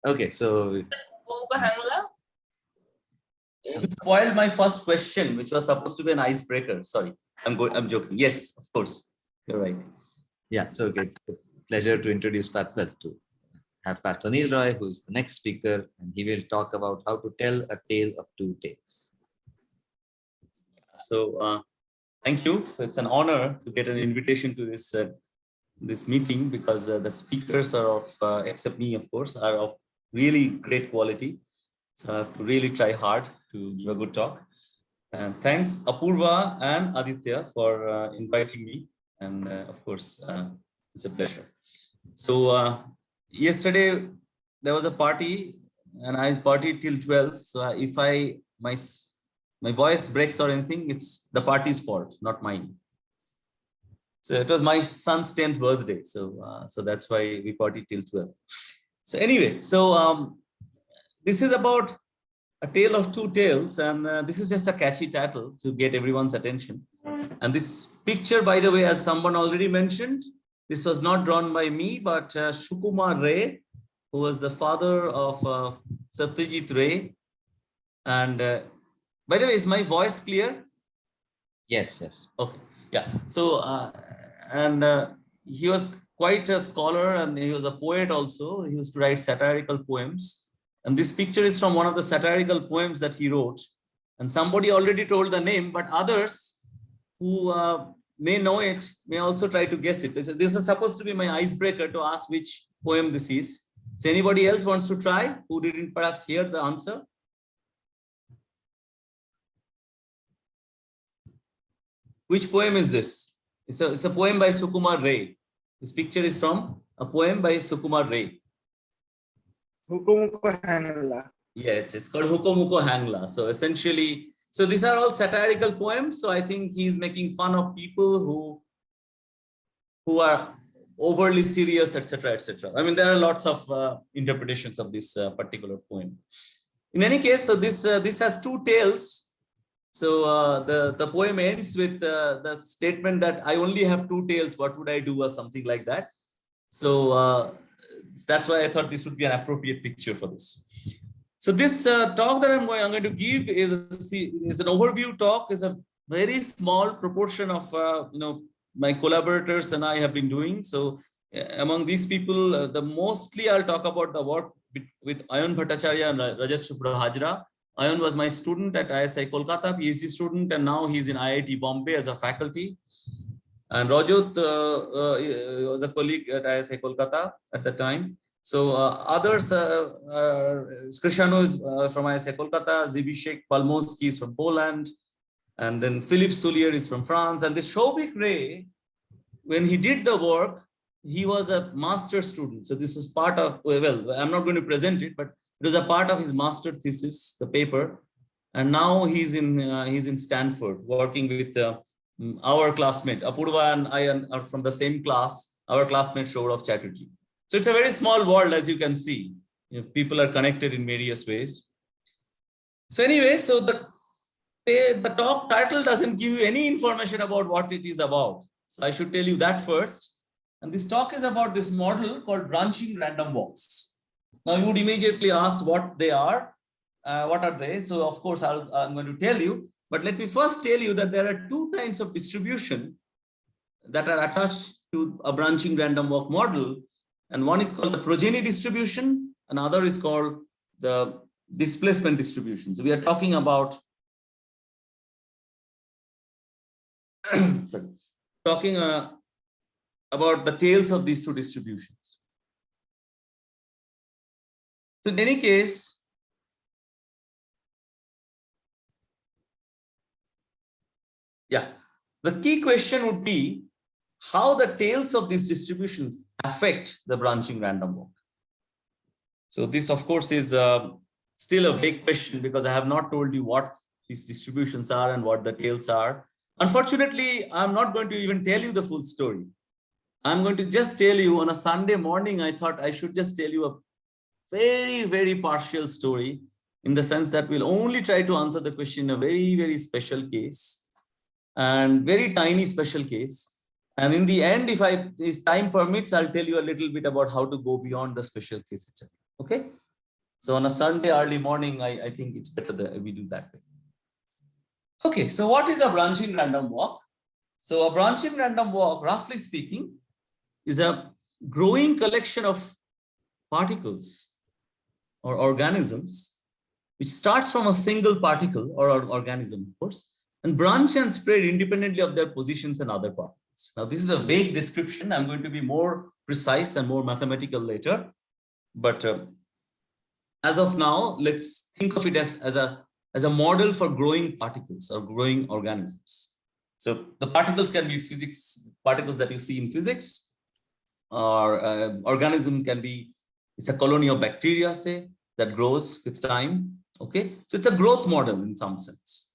Okay, so you spoiled my first question, which was supposed to be an icebreaker. Sorry, I'm joking. Yes, of course, you're right. yeah, so okay, pleasure to introduce to have Pat Sunil Roy, who is the next speaker, and he will talk about how to tell a tale of two tales. So thank you. It's an honor to get an invitation to this meeting, because the speakers are of, except me, of course, are of really great quality. So I have to really try hard to give a good talk. And thanks Apurva and Aditya for inviting me. And of course, it's a pleasure. So yesterday there was a party and I partied till 12. So if my voice breaks or anything, it's the party's fault, not mine. So it was my son's 10th birthday. So that's why we partied till 12. So anyway, this is about a tale of two tales, and this is just a catchy title to get everyone's attention. And this picture, by the way, as someone already mentioned, this was not drawn by me, but Sukumar Ray, who was the father of Satyajit Ray. And by the way, is my voice clear? Yes, yes. Okay, yeah. So, he was quite a scholar, and he was a poet also. He used to write satirical poems. And this picture is from one of the satirical poems that he wrote. And somebody already told the name, but others who may know it may also try to guess it. This is supposed to be my icebreaker to ask which poem this is. So anybody else wants to try who didn't perhaps hear the answer? Which poem is this? It's a poem by Sukumar Ray. This picture is from a poem by Sukumar Ray. Huko Muko Hangla. Yes, it's called Huko Muko Hangla. So essentially, so these are all satirical poems. So I think he's making fun of people who are overly serious, etc., etc. I mean, there are lots of interpretations of this particular poem. In any case, so this has two tales. So the poem ends with the statement that I only have two tails. What would I do, or something like that. So that's why I thought this would be an appropriate picture for this. So this talk that I'm going to give is an overview talk. Is a very small proportion of my collaborators and I have been doing. So among these people, the mostly I'll talk about the work with Ayan Bhattacharya and Rajat Shubhra Hajra. Ayan was my student at ISI Kolkata, PhD student, and now he's in IIT Bombay as a faculty. And Rajat was a colleague at ISI Kolkata at the time. So others, Krishano is from ISI Kolkata, Zibishek Palmowski is from Poland, and then Philippe Soulier is from France. And the Shobik Ray, when he did the work, he was a master student. So this is part of, well, I'm not going to present it, but it was a part of his master thesis, the paper. And now he's in Stanford working with our classmate. Apurva and I are from the same class, our classmate Shourav Chatterjee. So it's a very small world, as you can see. People are connected in various ways. So anyway, so the talk title doesn't give you any information about what it is about. So I should tell you that first. And this talk is about this model called branching random walks. Now you would immediately ask what they are. What are they? So of course, I'm going to tell you. But let me first tell you that there are two kinds of distribution that are attached to a branching random walk model. And one is called the progeny distribution, another is called the displacement distribution. So we are talking about about the tails of these two distributions. So in any case, the key question would be how the tails of these distributions affect the branching random walk. So this, of course, is still a vague question because I have not told you what these distributions are and what the tails are. Unfortunately, I'm not going to even tell you the full story. I'm going to just tell you on a Sunday morning, I thought I should just tell you a very, very partial story in the sense that we'll only try to answer the question in a very, very special case and very tiny special case. And in the end, if time permits, I'll tell you a little bit about how to go beyond the special case itself. Okay. So on a Sunday early morning, I think it's better that we do that way. Okay, so what is a branching random walk? So a branching random walk, roughly speaking, is a growing collection of particles or organisms, which starts from a single particle or organism, of course, and branch and spread independently of their positions and other particles. Now, this is a vague description. I'm going to be more precise and more mathematical later. But as of now, let's think of it as a model for growing particles or growing organisms. So the particles can be physics, particles that you see in physics, or organism can be, it's a colony of bacteria, say, that grows with time. Okay, so it's a growth model in some sense.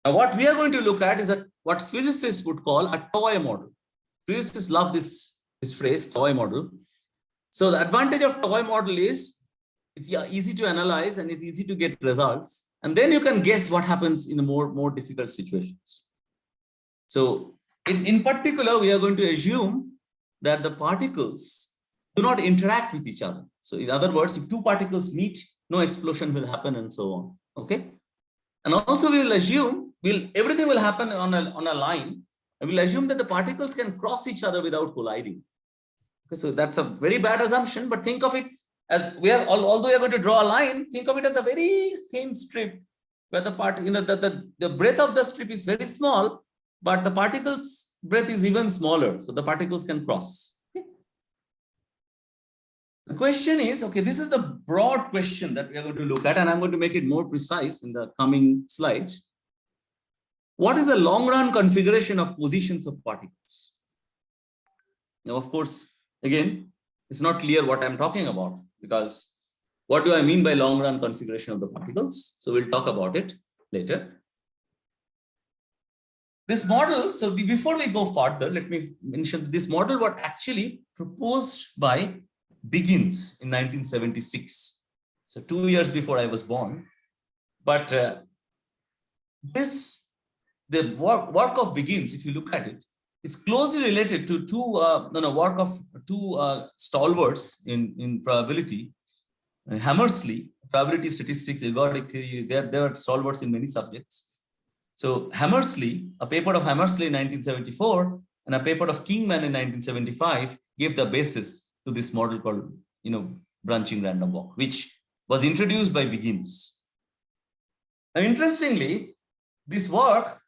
Now, what we are going to look at is what physicists would call a toy model. Physicists love this phrase, toy model. So the advantage of toy model is it's easy to analyze and it's easy to get results. And then you can guess what happens in the more difficult situations. So in particular, we are going to assume that the particles do not interact with each other. So in other words, if two particles meet, no explosion will happen and so on. Okay. And also we will assume everything will happen on a line, and we'll assume that the particles can cross each other without colliding. Okay, so that's a very bad assumption, but think of it as although we are going to draw a line, think of it as a very thin strip where the breadth of the strip is very small, but the particles breadth is even smaller. So the particles can cross. Okay. The question is, okay, this is the broad question that we are going to look at, and I'm going to make it more precise in the coming slides. What is the long run configuration of positions of particles? Now, of course, again, it's not clear what I'm talking about, because what do I mean by long run configuration of the particles? So we'll talk about it later. This model, so before we go further, let me mention this model was actually proposed by Begins in 1976. So 2 years before I was born. But the work of Begins, if you look at it, it's closely related to work of two stalwarts in probability. Hammersley, probability statistics, ergodic theory, they are stalwarts in many subjects. So Hammersley, a paper of Hammersley in 1974 and a paper of Kingman in 1975 gave the basis to this model called, branching random walk, which was introduced by Begins. And interestingly, this work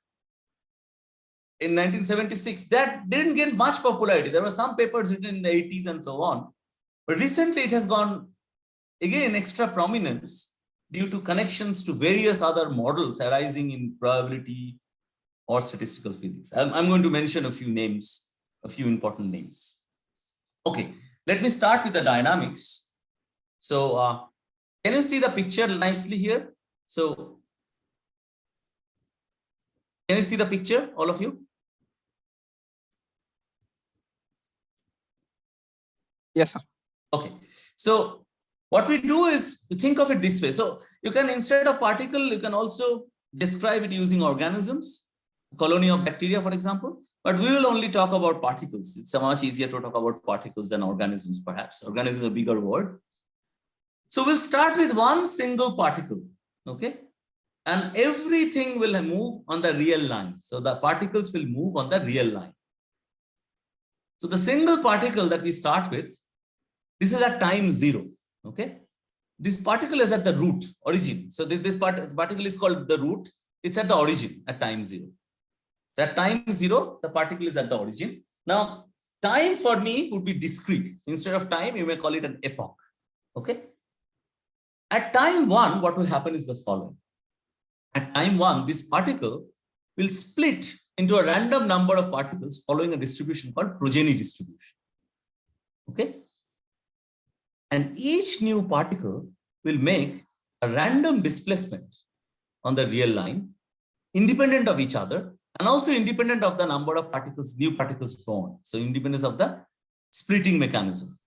in 1976, that didn't get much popularity. There were some papers written in the 80s and so on. But recently it has gone, again, extra prominence due to connections to various other models arising in probability or statistical physics. I'm going to mention a few names, a few important names. Okay, let me start with the dynamics. So can you see the picture nicely here? So can you see the picture, all of you? Yes, sir. Okay, so what we do is we think of it this way. So you can, instead of particle, you can also describe it using organisms, a colony of bacteria, for example. But we will only talk about particles. It's much easier to talk about particles than organisms, perhaps. Organisms is a bigger word. So we'll start with one single particle, okay? And everything will move on the real line. So the particles will move on the real line. So the single particle that we start with, this is at time 0, okay? This particle is at the root, origin. So this particle is called the root. It's at the origin at time 0. So at time 0, the particle is at the origin. Now, time for me would be discrete. Instead of time, you may call it an epoch, okay? At time 1, what will happen is the following. At time 1, this particle will split into a random number of particles following a distribution called progeny distribution, okay? And each new particle will make a random displacement on the real line, independent of each other, and also independent of the number of particles, new particles formed. So independence of the splitting mechanism.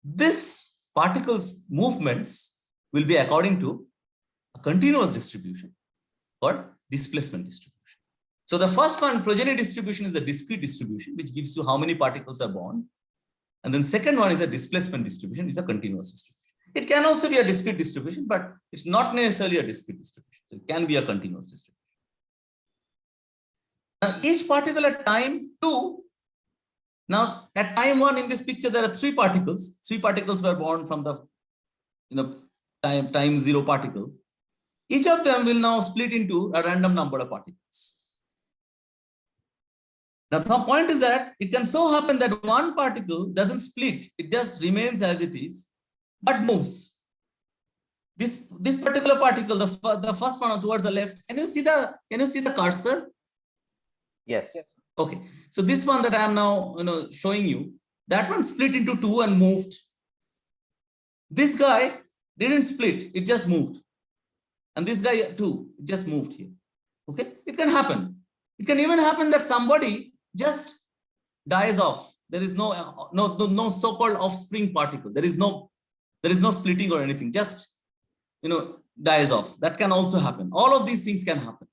This particles movements will be according to a continuous distribution or displacement distribution. So the first one, progeny distribution, is the discrete distribution, which gives you how many particles are born. And then second one is a displacement distribution, is a continuous distribution. It can also be a discrete distribution, but it's not necessarily a discrete distribution. So it can be a continuous distribution. Now, each particle at time 2, now at time 1 in this picture, there are 3 particles. 3 particles were born from the time 0 particle. Each of them will now split into a random number of particles. Now the point is that it can so happen that one particle doesn't split, it just remains as it is, but moves. This particular particle, the first one towards the left, can you see the cursor? Yes. Okay, so this one that I am now showing you, that one split into 2 and moved. This guy didn't split, it just moved. And this guy too, it just moved here. Okay, it can happen. It can even happen that somebody just dies off. There is no so-called offspring particle. There is no splitting or anything, just dies off. That can also happen. All of these things can happen.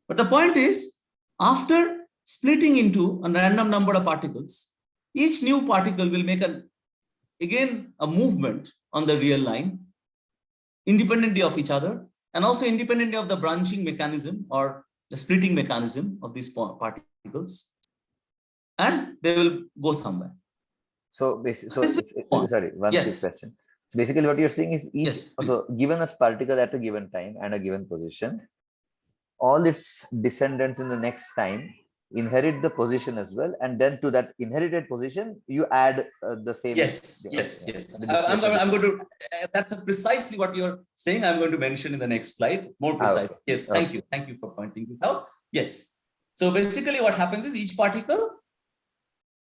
But the point is, after splitting into a random number of particles, each new particle will make again a movement on the real line, independently of each other, and also independently of the branching mechanism or the splitting mechanism of these particles, and they will go somewhere. So basically, sorry, one Yes. quick question. So basically, what you're saying is Yes, so given a particle at a given time and a given position, all its descendants in the next time inherit the position as well, and then to that inherited position you add the same. Yes. I'm going to. That's precisely what you're saying. I'm going to mention in the next slide. More precise. Okay. Yes. Thank you. Thank you for pointing this out. Yes. So basically, what happens is each particle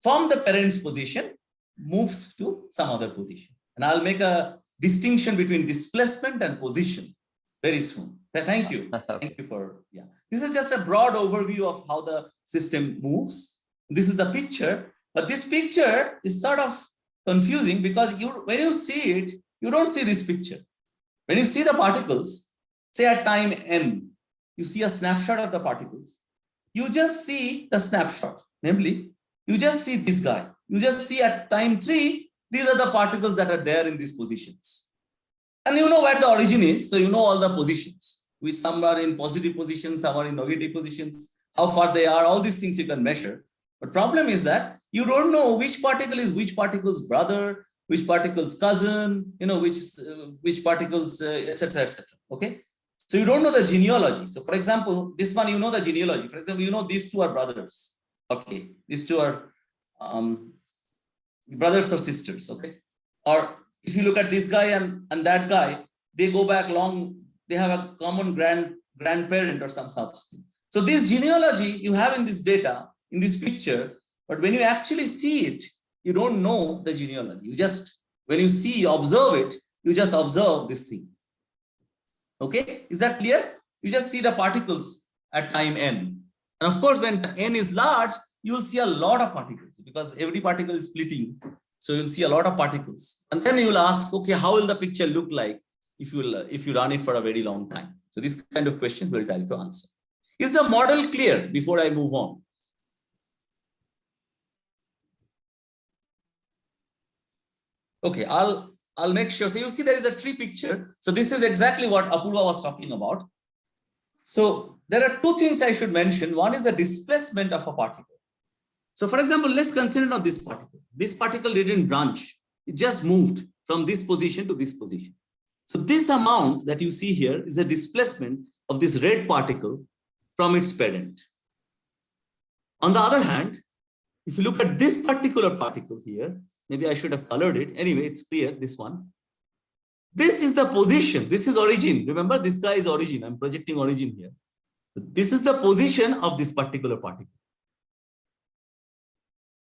from the parent's position moves to some other position, and I'll make a distinction between displacement and position very soon. Thank you. Thank you for, This is just a broad overview of how the system moves. This is the picture, but this picture is sort of confusing because when you see it, you don't see this picture. When you see the particles, say at time n, you see a snapshot of the particles. You just see the snapshot, namely, you just see this guy. You just see at time 3, these are the particles that are there in these positions. And you know where the origin is, so you know all the positions. Some are in positive positions, some are in negative positions, how far they are, all these things you can measure. But problem is that you don't know which particle is which particle's brother, which particle's cousin, which particles, etc., etc. Okay, so you don't know the genealogy. So for example, this one, you know the genealogy. For example, you know these 2 are brothers. Okay, these 2 are brothers or sisters. Okay, or if you look at this guy and that guy, they go back long. They have a common grandparent or some such thing. So this genealogy you have in this data, in this picture, but when you actually see it, you don't know the genealogy. You just, when you observe it, you just observe this thing. Okay, is that clear? You just see the particles at time n. And of course, when n is large, you will see a lot of particles because every particle is splitting. So you'll see a lot of particles. And then you will ask, okay, how will the picture look like if you run it for a very long time? So these kind of questions we'll try to answer. Is the model clear before I move on? Okay, I'll make sure. So you see there is a tree picture. So this is exactly what Apurva was talking about. So there are 2 things I should mention. One is the displacement of a particle. So for example, let's consider now this particle. This particle didn't branch. It just moved from this position to this position. So this amount that you see here is a displacement of this red particle from its parent. On the other hand, if you look at this particular particle here, maybe I should have colored it. Anyway, it's clear, this one. This is the position. This is origin. Remember, this guy is origin. I'm projecting origin here. So this is the position of this particular particle.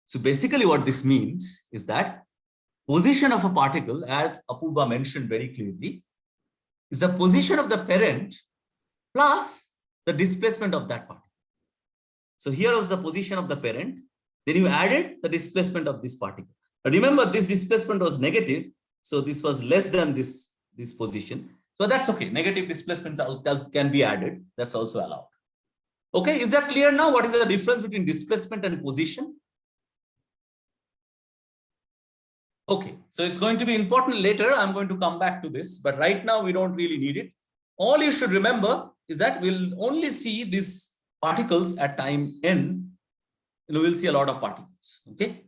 So basically what this means is that position of a particle, as Apurva mentioned very clearly, is the position of the parent plus the displacement of that particle. So here was the position of the parent. Then you added the displacement of this particle. But remember, this displacement was negative. So this was less than this position. So that's okay. Negative displacements can be added. That's also allowed. Okay, is that clear now? What is the difference between displacement and position? Okay, so it's going to be important later. I'm going to come back to this, but right now we don't really need it. All you should remember is that we'll only see these particles at time n. We'll see a lot of particles. Okay.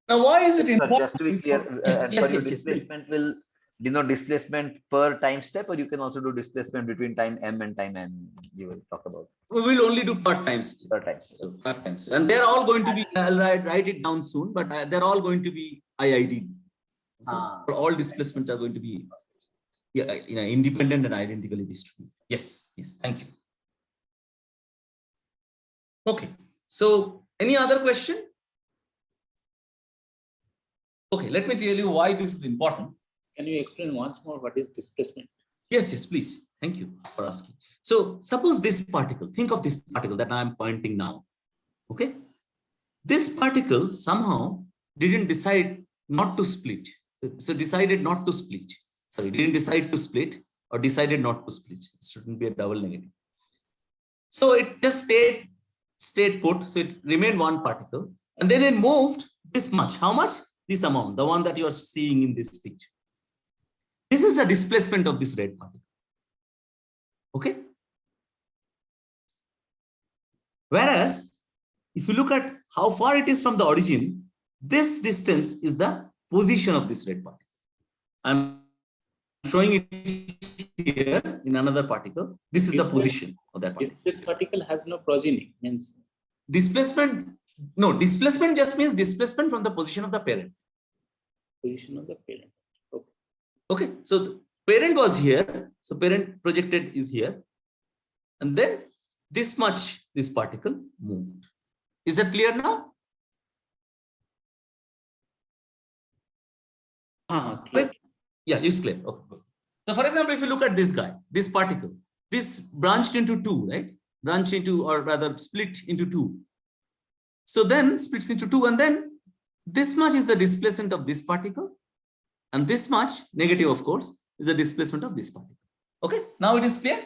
Now, why is it Sir, important? just to be clear, Yes, and yes, for your yes, yes, please. displacement will denote displacement per time step, or you can also do displacement between time m and time n. You will talk about We will only do per times. per time step. So per times, and they're all going to be. I'll write it down soon, but they're all going to be IID. All displacements are going to be, yeah, independent and identically distributed. Yes, yes. Thank you. Okay. So, any other question? Okay, let me tell you why this is important. Can you explain once more what is displacement? Yes, yes, please. Thank you for asking. So suppose this particle, think of this particle that I'm pointing now. Okay. This particle somehow didn't decide not to split. So decided not to split. Sorry, didn't decide to split or decided not to split. It shouldn't be a double negative. So it just stayed put. So it remained one particle. And then it moved this much. How much? This amount, the one that you are seeing in this picture. This is the displacement of this red particle. Okay. Whereas, if you look at how far it is from the origin, this distance is the position of this red particle. I'm showing it here in another particle. This is the position of that particle. This particle has no progeny, means Displacement, no, displacement just means displacement from the position of the parent. position of the parent. Okay. Okay, so the parent was here, so parent projected is here, and then this much this particle moved. Is that clear now? Clear. Right? Yeah, it's clear. Okay, good. So for example, if you look at this guy, this particle, this branched into two, right? Branched into, or rather split into two. So then splits into two, and then this much is the displacement of this particle, and this much, negative of course, is the displacement of this particle. Okay, now it is clear.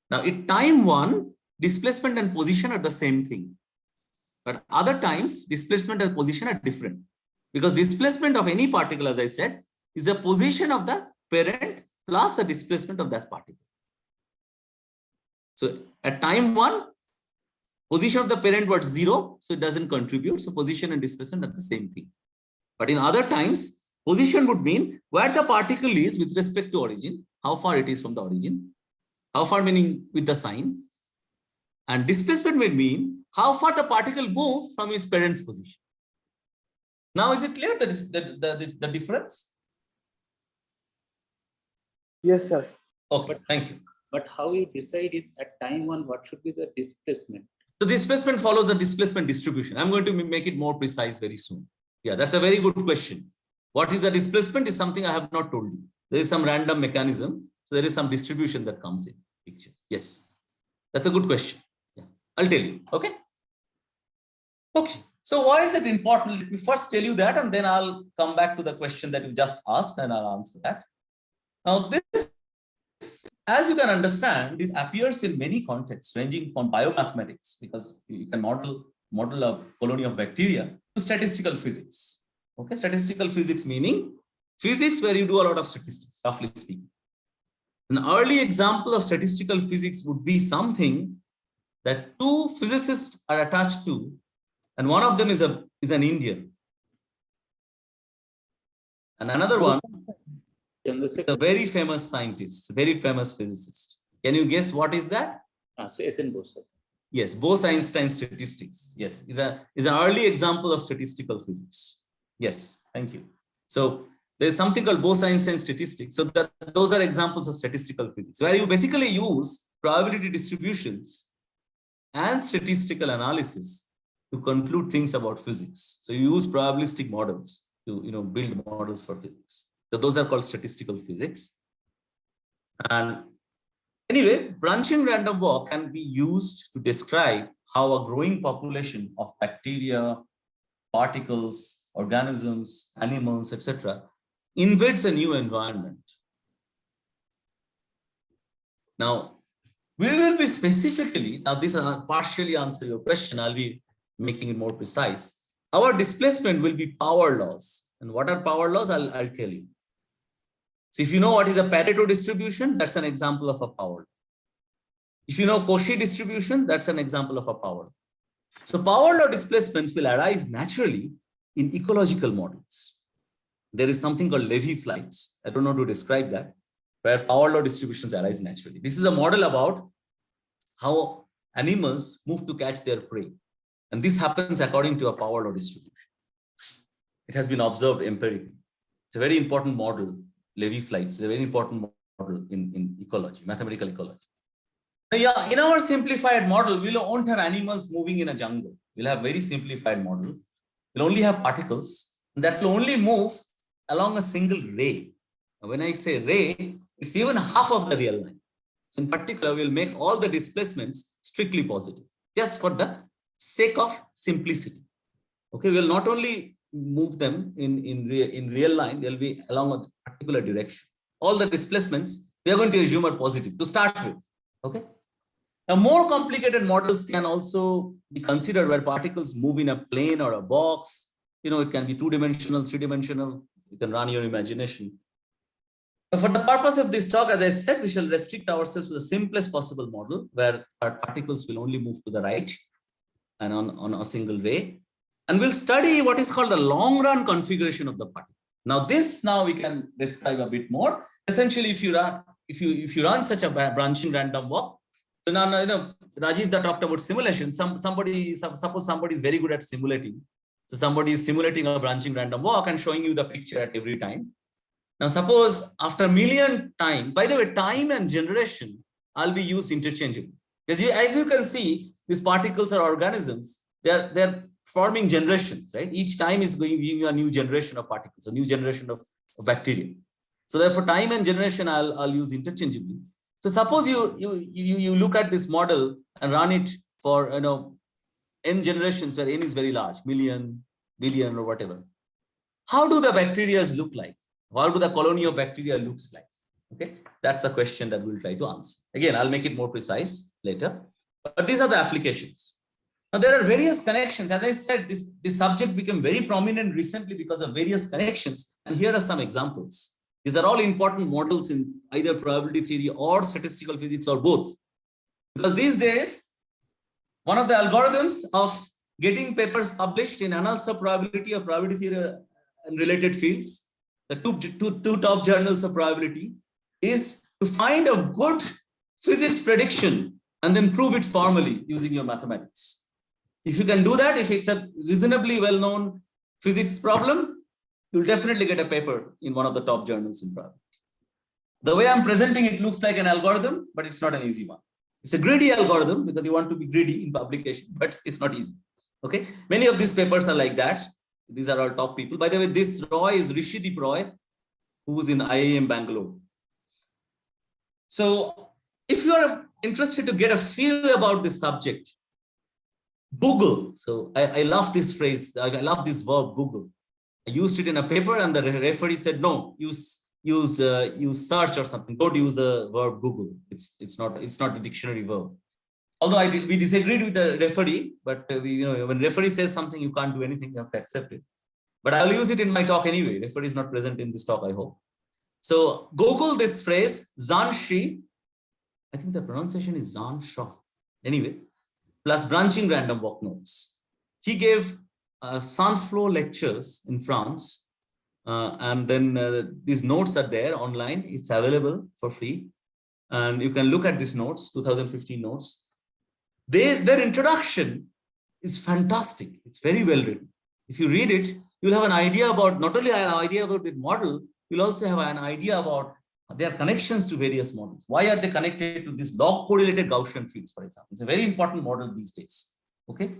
Now at time one, displacement and position are the same thing. But other times, displacement and position are different. Because displacement of any particle, as I said, is the position of the parent plus the displacement of that particle. So at time one, position of the parent was 0, so it doesn't contribute. So position and displacement are the same thing. But in other times, position would mean where the particle is with respect to origin, how far it is from the origin, how far meaning with the sign, and displacement would mean how far the particle moved from its parent's position. Now, is it clear that the difference? Yes, sir. Okay, thank you. But how you decide it at time one, what should be the displacement? The displacement follows the displacement distribution. I'm going to make it more precise very soon. Yeah, that's a very good question. What is the displacement is something I have not told you. There is some random mechanism. So there is some distribution that comes in picture. Yes, that's a good question. Yeah, I'll tell you. Okay. Okay. So why is it important? Let me first tell you that, and then I'll come back to the question that you just asked and I'll answer that. Now this, as you can understand, this appears in many contexts ranging from biomathematics, because you can model a colony of bacteria, to statistical physics. Okay, statistical physics meaning physics where you do a lot of statistics, roughly speaking. An early example of statistical physics would be something that two physicists are attached to, and one of them is an Indian, and another one is a very famous scientist, very famous physicist. Can you guess what is that? So SN Bose. Yes, Bose-Einstein statistics. Yes, is an early example of statistical physics. Yes, thank you. So there's something called Bose-Einstein statistics. So those are examples of statistical physics, where you basically use probability distributions and statistical analysis to conclude things about physics. So you use probabilistic models to build models for physics. So those are called statistical physics. And anyway, branching random walk can be used to describe how a growing population of bacteria, particles, organisms, animals, etc., invades a new environment. Now, we will be specifically, now this will partially answer your question, I'll be making it more precise, our displacement will be power laws. And what are power laws? I'll tell you. So if you know what is a Pareto distribution, that's an example of a power law. If you know Cauchy distribution, that's an example of a power law. So power law displacements will arise naturally in ecological models. There is something called Levy flights. I don't know how to describe that, where power law distributions arise naturally. This is a model about how animals move to catch their prey. And this happens according to a power law distribution. It has been observed empirically. It's a very important model, Levy flights. It's a very important model in ecology, mathematical ecology. Now, yeah, in our simplified model, we won't have animals moving in a jungle. We'll have very simplified model. We'll only have particles that will only move along a single ray. Now, when I say ray, it's even half of the real line. So in particular, we'll make all the displacements strictly positive, just for the sake of simplicity. Okay, we'll not only move them in real line, they'll be along a particular direction. All the displacements, we are going to assume are positive to start with. Okay. Now, more complicated models can also be considered where particles move in a plane or a box. You know, it can be 2-dimensional, 3-dimensional. You can run your imagination. But for the purpose of this talk, as I said, we shall restrict ourselves to the simplest possible model where our particles will only move to the right and on a single ray. And we'll study what is called the long run configuration of the particle. Now, this we can describe a bit more. Essentially, if you run such a branching random walk, so now Rajiv talked about simulation. Suppose somebody is very good at simulating. So somebody is simulating a branching random walk and showing you the picture at every time. Now, suppose after a million times, by the way, time and generation will be used interchangeably. Because as you can see, these particles are organisms. They're forming generations, right? Each time is going to give you a new generation of particles, a new generation of bacteria. So therefore, time and generation I'll use interchangeably. So suppose you look at this model and run it for n generations where n is very large, million, billion, or whatever. How do the bacteria look like? How do the colony of bacteria looks like? Okay, that's a question that we'll try to answer. Again, I'll make it more precise later. But these are the applications. Now, there are various connections. As I said, this subject became very prominent recently because of various connections. And here are some examples. These are all important models in either probability theory or statistical physics or both. Because these days, one of the algorithms of getting papers published in Annals of Probability or Probability Theory and related fields, the two top journals of probability, is to find a good physics prediction and then prove it formally using your mathematics. If you can do that, if it's a reasonably well-known physics problem, you'll definitely get a paper in one of the top journals in probability. The way I'm presenting it looks like an algorithm, but it's not an easy one. It's a greedy algorithm because you want to be greedy in publication, but it's not easy. Okay, many of these papers are like that. These are all top people. By the way, this Roy is Rishideep Roy, who's in IIM Bangalore. So if you are interested to get a feel about this subject, Google. So I love this phrase. I love this verb, Google. I used it in a paper and the referee said, no, use search or something. Don't use the verb Google. It's not a dictionary verb. Although we disagreed with the referee, but when referee says something, you can't do anything. You have to accept it. But I'll use it in my talk anyway. Referee is not present in this talk, I hope. So Google this phrase, Zhan Shi. I think the pronunciation is Zhan Shah. Anyway, plus branching random walk nodes. He gave Saint-Flour lectures in France. And then these notes are there online. It's available for free. And you can look at these notes, 2015 notes. Their introduction is fantastic. It's very well written. If you read it, you'll have an idea about, not only an idea about the model, you'll also have an idea about their connections to various models. Why are they connected to this log correlated Gaussian fields, for example? It's a very important model these days. Okay.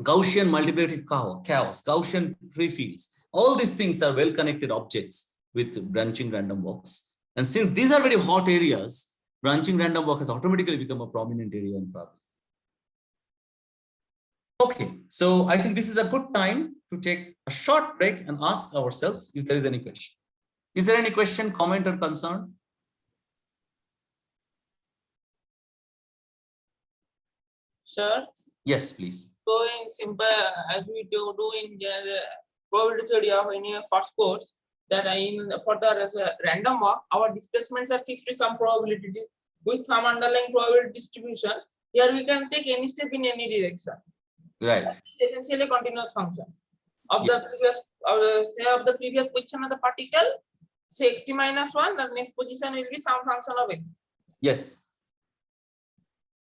Gaussian multiplicative chaos, Gaussian free fields. All these things are well-connected objects with branching random walks. And since these are very hot areas, branching random walk has automatically become a prominent area in probability. Okay, so I think this is a good time to take a short break and ask ourselves if there is any question. Is there any question, comment, or concern? Sir, Yes, please. So in simple, as we do in the probability theory of any first course, that for the random walk, our displacements are fixed with some probability with some underlying probability distributions. Here we can take any step in any direction. Right. It's essentially a continuous function of the Yes. previous of the previous position of the particle. Say xt minus 1, the next position will be some function of x. Yes.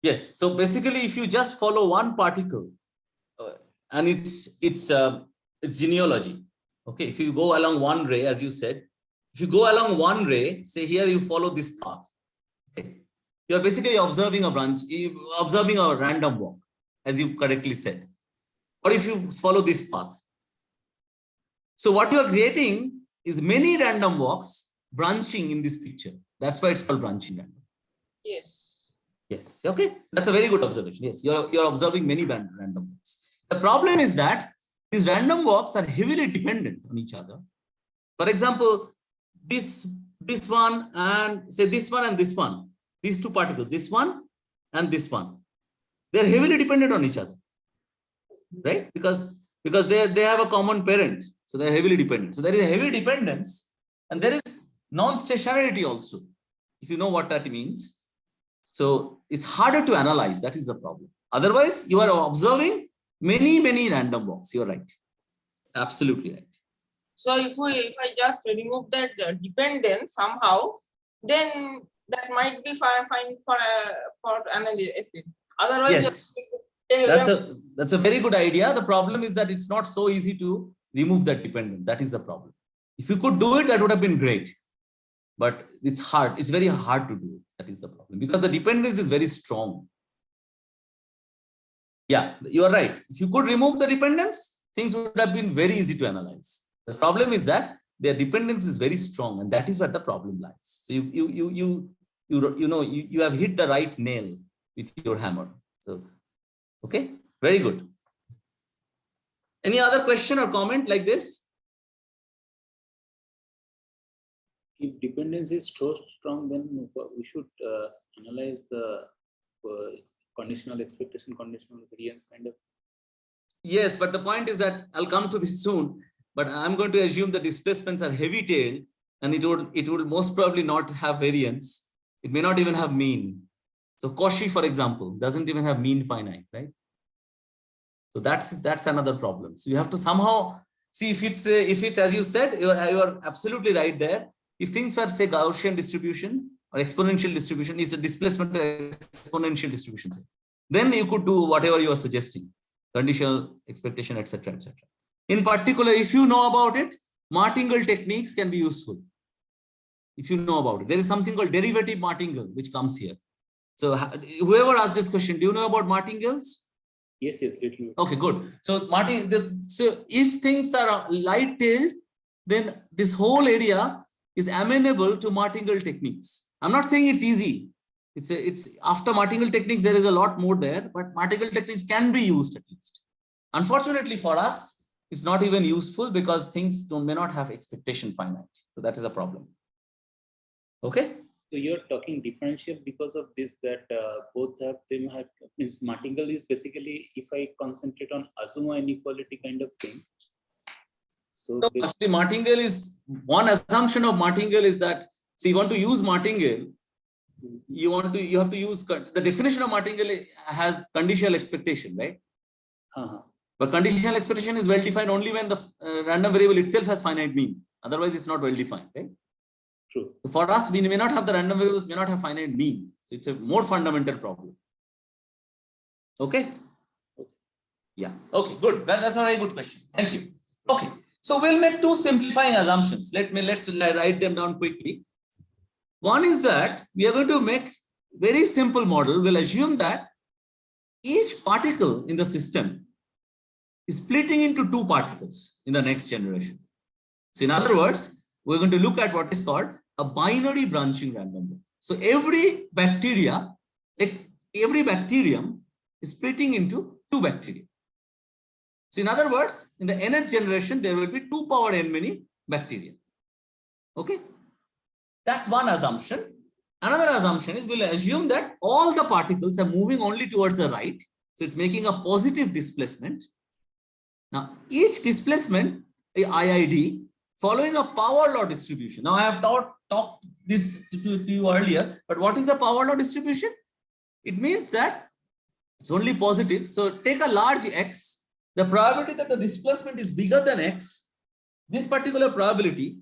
Yes. So basically, if you just follow one particle, and it's genealogy. Okay. If you go along one ray, as you said, if you go along one ray, say here you follow this path. Okay. You are basically observing a branch, observing a random walk, as you correctly said. Or if you follow this path. So what you are creating is many random walks branching in this picture. That's why it's called branching random. Yes. Yes. Okay. That's a very good observation. Yes. You're observing many random walks. The problem is that these random walks are heavily dependent on each other. For example, this one and say this one and this one, these two particles, this one and this one, they're heavily dependent on each other, right? Because they have a common parent, so they're heavily dependent. So there is a heavy dependence, and there is non-stationarity also, if you know what that means. So it's harder to analyze. That is the problem. Otherwise, you are observing many random walks. You're right. Absolutely right. So if I just remove that dependence somehow, then that might be fine for analysis. Otherwise, Yes, that's a very good idea. The problem is that it's not so easy to remove that dependence. That is the problem. If you could do it, that would have been great. But it's hard. It's very hard to do it. That is the problem, because the dependence is very strong. Yeah, you are right. If you could remove the dependence, things would have been very easy to analyze. The problem is that their dependence is very strong, and that is where the problem lies. So you have hit the right nail with your hammer. So okay, very good. Any other question or comment like this? If dependence is so strong, then we should analyze the conditional expectation, conditional variance kind of. Yes, but the point is that I'll come to this soon. But I'm going to assume the displacements are heavy-tailed, and it would most probably not have variance. It may not even have mean. So Cauchy, for example, doesn't even have mean finite, right? So that's another problem. So you have to somehow see if it's as you said, you are absolutely right there. If things were, say, Gaussian distribution or exponential distribution, is a displacement exponential distribution, say, then you could do whatever you are suggesting, conditional expectation, etc., etc. In particular, if you know about it, martingale techniques can be useful. If you know about it, there is something called derivative martingale which comes here. So whoever asked this question, do you know about martingales? Yes, little. Okay, good. So so if things are light-tailed, then this whole area is amenable to martingale techniques. I'm not saying it's easy. It's after martingale techniques, there is a lot more there, but martingale techniques can be used at least. Unfortunately for us, it's not even useful because things may not have expectation finite. So that is a problem. Okay. So you're talking differential because of this, that both have means martingale is basically, if I concentrate on Azuma inequality kind of thing. So actually, martingale is one assumption of martingale is that, so you want to use martingale, you have to use the definition of martingale has conditional expectation, right? But conditional expectation is well defined only when the random variable itself has finite mean. Otherwise, it's not well defined, right? True. So for us, we may not have the random variables, may not have finite mean. So it's a more fundamental problem. Okay. Yeah. Okay. Good. That's a very good question. Thank you. Okay. So we'll make two simplifying assumptions. Let's write them down quickly. One is that we are going to make very simple model. We'll assume that each particle in the system is splitting into two particles in the next generation. So in other words, we're going to look at what is called a binary branching random walk. So every bacterium is splitting into two bacteria. So in other words, in the nth generation, there will be 2 power n many bacteria. Okay. That's one assumption. Another assumption is we'll assume that all the particles are moving only towards the right So it's making a positive displacement. Now, each displacement, IID, following a power law distribution. Now, I have talked this to you earlier, but what is a power law distribution? It means that it's only positive. So take a large X, the probability that the displacement is bigger than X, this particular probability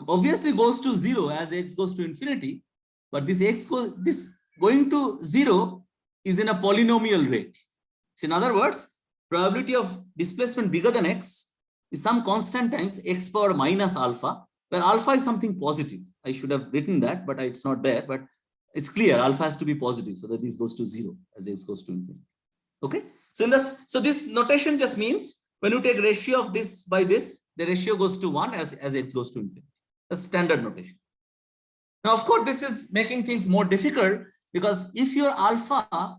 obviously goes to 0 as X goes to infinity, but this going to 0 is in a polynomial rate. So in other words, probability of displacement bigger than X is some constant times X power minus alpha, where alpha is something positive. I should have written that, but it's not there, but it's clear alpha has to be positive so that this goes to 0 as X goes to infinity. Okay. So this notation just means when you take ratio of this by this, the ratio goes to 1 as X goes to infinity. That's standard notation. Now, of course, this is making things more difficult because if your alpha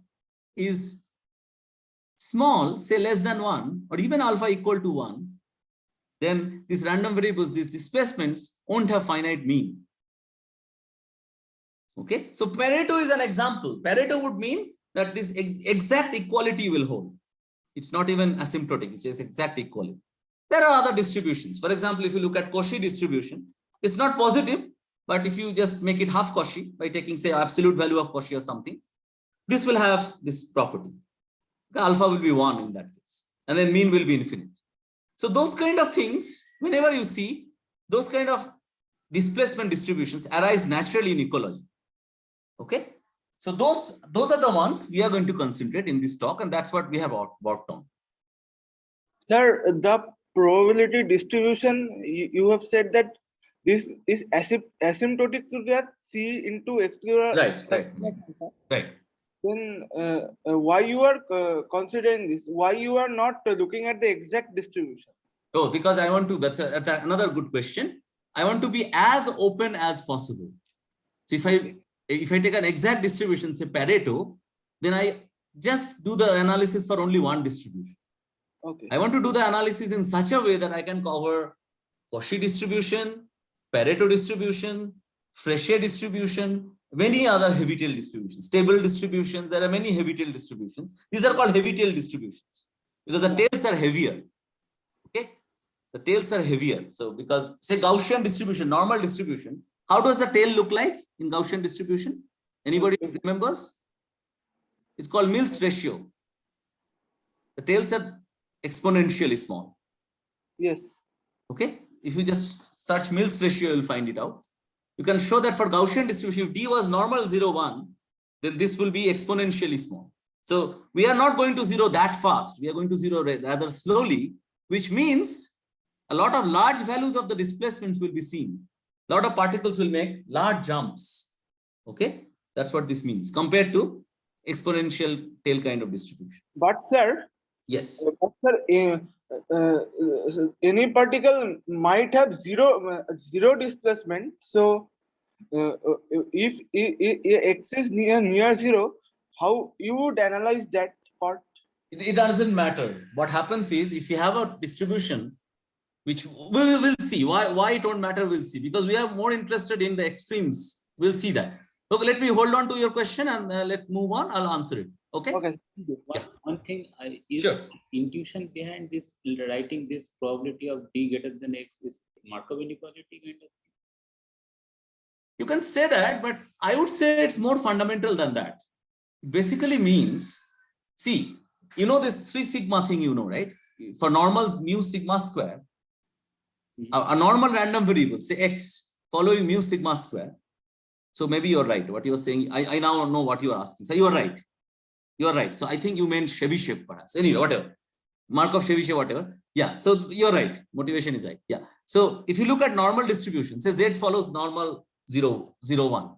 is small, say less than 1, or even alpha equal to 1, then these random variables, these displacements won't have finite mean. Okay, so Pareto is an example. Pareto would mean that this exact equality will hold. It's not even asymptotic, it's just exact equality. There are other distributions. For example, if you look at Cauchy distribution, it's not positive, but if you just make it half Cauchy by taking, say, absolute value of Cauchy or something, this will have this property. The alpha will be 1 in that case, and then mean will be infinite. So those kind of things, whenever you see those kind of displacement distributions arise naturally in ecology. Okay, so those are the ones we are going to concentrate in this talk, and that's what we have worked on. Sir, the probability distribution, you have said that this is asymptotic to that C into X to the Right. Then why you are considering this? Why you are not looking at the exact distribution? Oh, because I want to, that's another good question. I want to be as open as possible. So if I take an exact distribution, say Pareto, then I just do the analysis for only one distribution. Okay. I want to do the analysis in such a way that I can cover Cauchy distribution, Pareto distribution, Fréchet distribution, many other heavy tail distributions, stable distributions. There are many heavy tail distributions. These are called heavy tail distributions because the tails are heavier. Okay, the tails are heavier. So because say Gaussian distribution, normal distribution, how does the tail look like in Gaussian distribution? Anybody remembers? It's called Mills ratio. The tails are exponentially small. Yes. Okay, if you just search Mills ratio, you'll find it out. You can show that for Gaussian distribution, if D was normal 0, 1, then this will be exponentially small. So we are not going to 0 that fast. We are going to 0 rather slowly, which means a lot of large values of the displacements will be seen. A lot of particles will make large jumps. Okay, that's what this means compared to exponential tail kind of distribution. But sir, yes. Any particle might have zero displacement. So if X is near 0, how you would analyze that part? It doesn't matter. What happens is if you have a distribution, which we will see why it won't matter, we'll see, because we are more interested in the extremes. We'll see that. Okay, let me hold on to your question and let's move on. I'll answer it. Okay. Okay. One thing is Sure. intuition behind this writing this probability of D greater than X is Markov inequality kind of thing. You can say that, but I would say it's more fundamental than that. It basically means, see, you know this 3 sigma thing, you know, right? For normal mu sigma square, a normal random variable, say X, following mu sigma square. So maybe you're right. What you're saying, I now know what you're asking. So you're right. You're right. So I think you meant Chebyshev perhaps. Anyway, whatever. Markov, Chebyshev, whatever. Yeah. So you're right. Motivation is right. Yeah. So if you look at normal distribution, say Z follows normal 0, 0, 1.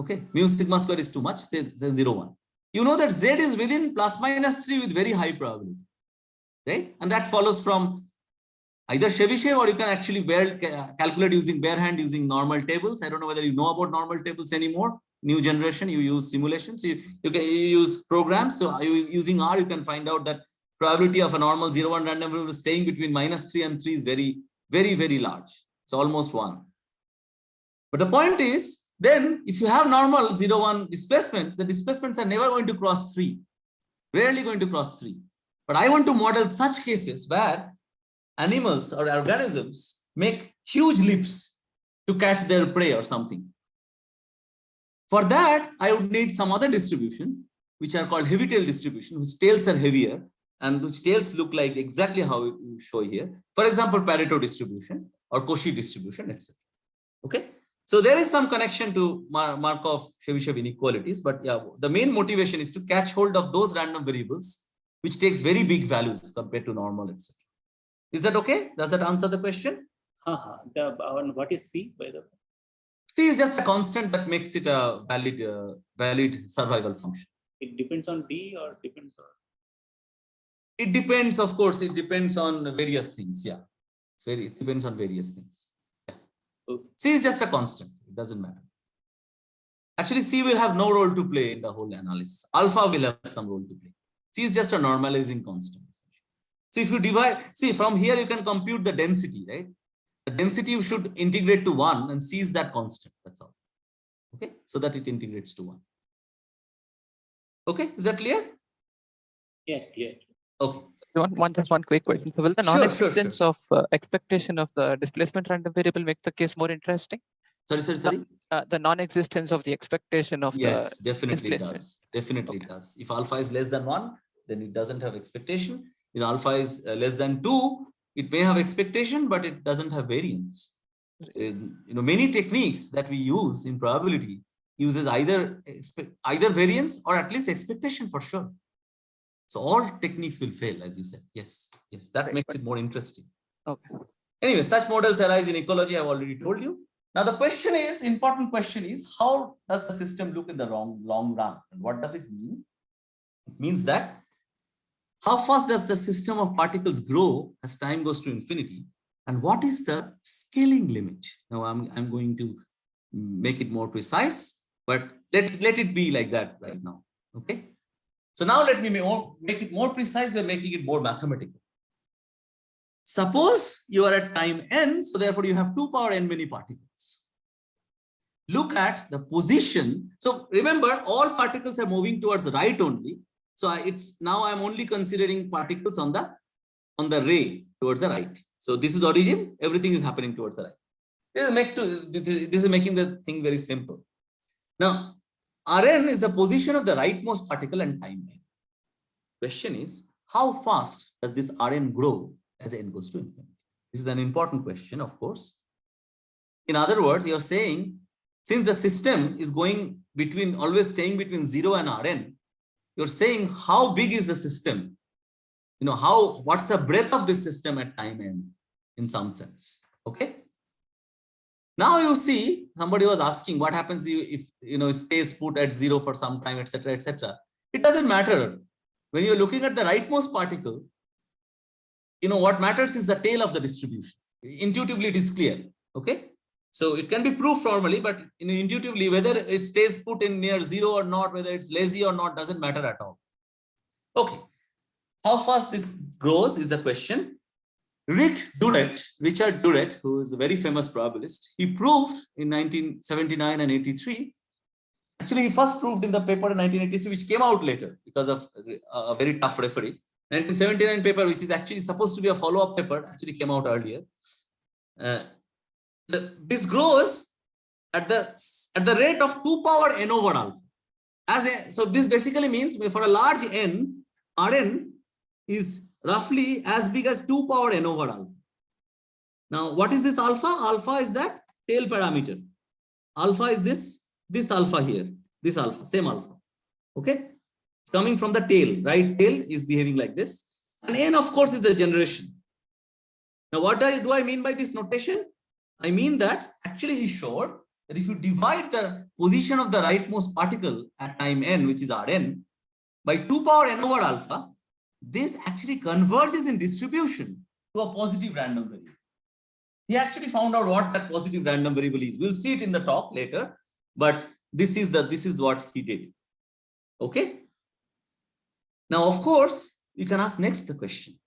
Okay. Mu sigma square is too much. Say 0, 1. You know that Z is within plus minus 3 with very high probability. Right? And that follows from either Chebyshev, or you can actually calculate using bare hand using normal tables. I don't know whether you know about normal tables anymore. New generation, you use simulations, you use programs. So using R, you can find out that probability of a normal 0, 1 random variable staying between -3 and 3 is very, very, very large. It's almost 1. But the point is, then if you have normal 0, 1 displacements, the displacements are never going to cross 3, rarely going to cross 3. But I want to model such cases where animals or organisms make huge leaps to catch their prey or something. For that, I would need some other distribution, which are called heavy tail distribution, whose tails are heavier and which tails look like exactly how you show here. For example, Pareto distribution or Cauchy distribution, etc. Okay. So there is some connection to Markov-Chebyshev inequalities, but yeah, the main motivation is to catch hold of those random variables, which takes very big values compared to normal, etc. Is that okay? Does that answer the question? What is C, by the way? C is just a constant that makes it a valid survival function. It depends on D or depends on? It depends, of course, it depends on various things. Yeah, it depends on various things. Yeah. Okay. C is just a constant, it doesn't matter. Actually, C will have no role to play in the whole analysis. Alpha will have some role to play. C is just a normalizing constant. So if you divide, see from here you can compute the density, right? The density you should integrate to 1 and C is that constant, that's all. Okay, so that it integrates to 1. Okay, is that clear? Yeah, yeah. Okay. Just one quick question. So will the Sure, non-existence of expectation of the displacement random variable make the case more interesting? Sorry. The non-existence of the expectation of Yes, the definitely it displacement. does. Definitely Okay. it does. If alpha is less than 1, then it doesn't have expectation. If alpha is less than 2, it may have expectation, but it doesn't have variance. Many techniques that we use in probability uses either variance or at least expectation for sure. So all techniques will fail, as you said. Yes, that Right, makes it more interesting. Okay. Anyway, such models arise in ecology. I've already told you. Now the important question is, how does the system look in the long run? And what does it mean? It means that how fast does the system of particles grow as time goes to infinity? And what is the scaling limit? Now I'm going to make it more precise, but let it be like that right now. Okay. So now let me make it more precise by making it more mathematical. Suppose you are at time n, so therefore you have 2 power n many particles. Look at the position. So remember, all particles are moving towards the right only. So now I'm only considering particles on the ray towards the right. So this is origin, everything is happening towards the right. This is making the thing very simple. Now, Rn is the position of the rightmost particle and time n. Question is, how fast does this Rn grow as n goes to infinity? This is an important question, of course. In other words, you're saying, since the system is always staying between 0 and Rn, you're saying how big is the system? What's the breadth of this system at time n in some sense? Okay. Now you see, somebody was asking what happens if it stays put at 0 for some time, etc., etc. It doesn't matter. When you're looking at the rightmost particle, what matters is the tail of the distribution. Intuitively, it is clear. Okay. So it can be proved formally, but intuitively, whether it stays put in near 0 or not, whether it's lazy or not, doesn't matter at all. Okay. How fast this grows is the question. Richard Durrett, who is a very famous probabilist, he proved in 1979 and 83. Actually, he first proved in the paper in 1983, which came out later because of a very tough referee. 1979 paper, which is actually supposed to be a follow-up paper, actually came out earlier. This grows at the rate of 2 power n over alpha. So this basically means for a large n, Rn is roughly as big as 2 power n over alpha. Now, what is this alpha? Alpha is that tail parameter. Alpha is this alpha here, this alpha, same alpha. Okay, it's coming from the tail. Right tail is behaving like this, and n, of course, is the generation. Now, what do I mean by this notation? I mean that actually he showed that if you divide the position of the rightmost particle at time n, which is Rn, by 2 power n over alpha, this actually converges in distribution to a positive random variable. He actually found out what that positive random variable is. We'll see it in the talk later, but this is what he did. Okay. Now, of course, you can ask next the question.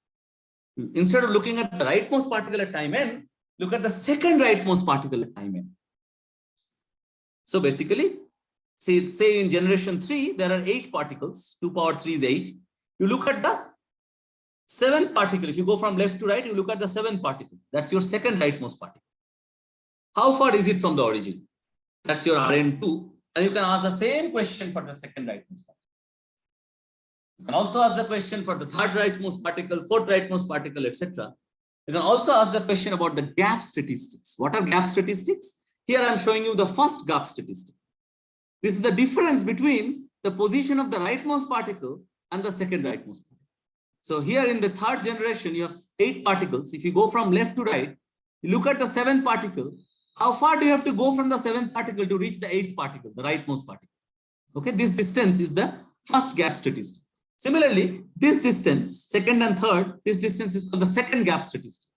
Instead of looking at the rightmost particle at time n, look at the second rightmost particle at time n. So basically, say in generation 3, there are 8 particles, 2 power 3 is 8. You look at the 7th particle. If you go from left to right, you look at the 7th particle. That's your second rightmost particle. How far is it from the origin? That's your Rn2. And you can ask the same question for the second rightmost particle. You can also ask the question for the third rightmost particle, fourth rightmost particle, etc. You can also ask the question about the gap statistics. What are gap statistics? Here I'm showing you the first gap statistic. This is the difference between the position of the rightmost particle and the second rightmost particle. So here in the third generation, you have 8 particles. If you go from left to right, you look at the 7th particle. How far do you have to go from the 7th particle to reach the 8th particle, the rightmost particle? Okay, this distance is the first gap statistic. Similarly, this distance, second and third, this distance is called the second gap statistic.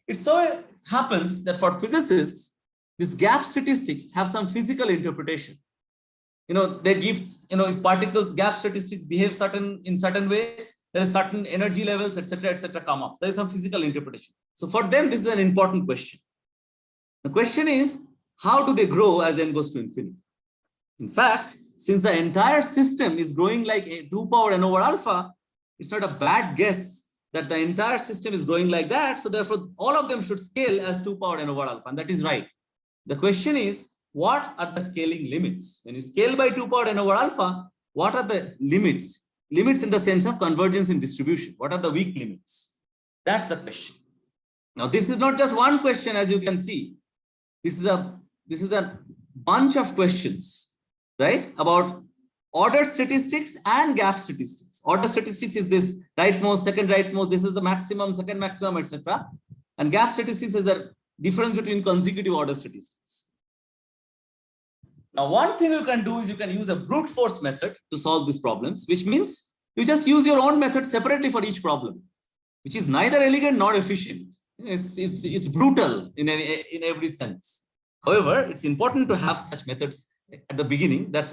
It so happens that for physicists, these gap statistics have some physical interpretation. They give, if particles gap statistics behave in certain way, there is certain energy levels, etc., come up. There is some physical interpretation. So for them, this is an important question. The question is, how do they grow as n goes to infinity? In fact, since the entire system is growing like 2 power n over alpha, it's not a bad guess that the entire system is growing like that. So therefore, all of them should scale as 2 power n over alpha. And that is right. The question is, what are the scaling limits? When you scale by 2 power n over alpha, what are the limits? Limits in the sense of convergence in distribution. What are the weak limits? That's the question. Now, this is not just one question, as you can see. This is a bunch of questions, right? About order statistics and gap statistics. Order statistics is this rightmost, second rightmost, this is the maximum, second maximum, etc. And gap statistics is the difference between consecutive order statistics. Now, one thing you can do is you can use a brute force method to solve these problems, which means you just use your own method separately for each problem, which is neither elegant nor efficient. It's brutal in every sense. However, it's important to have such methods at the beginning. That's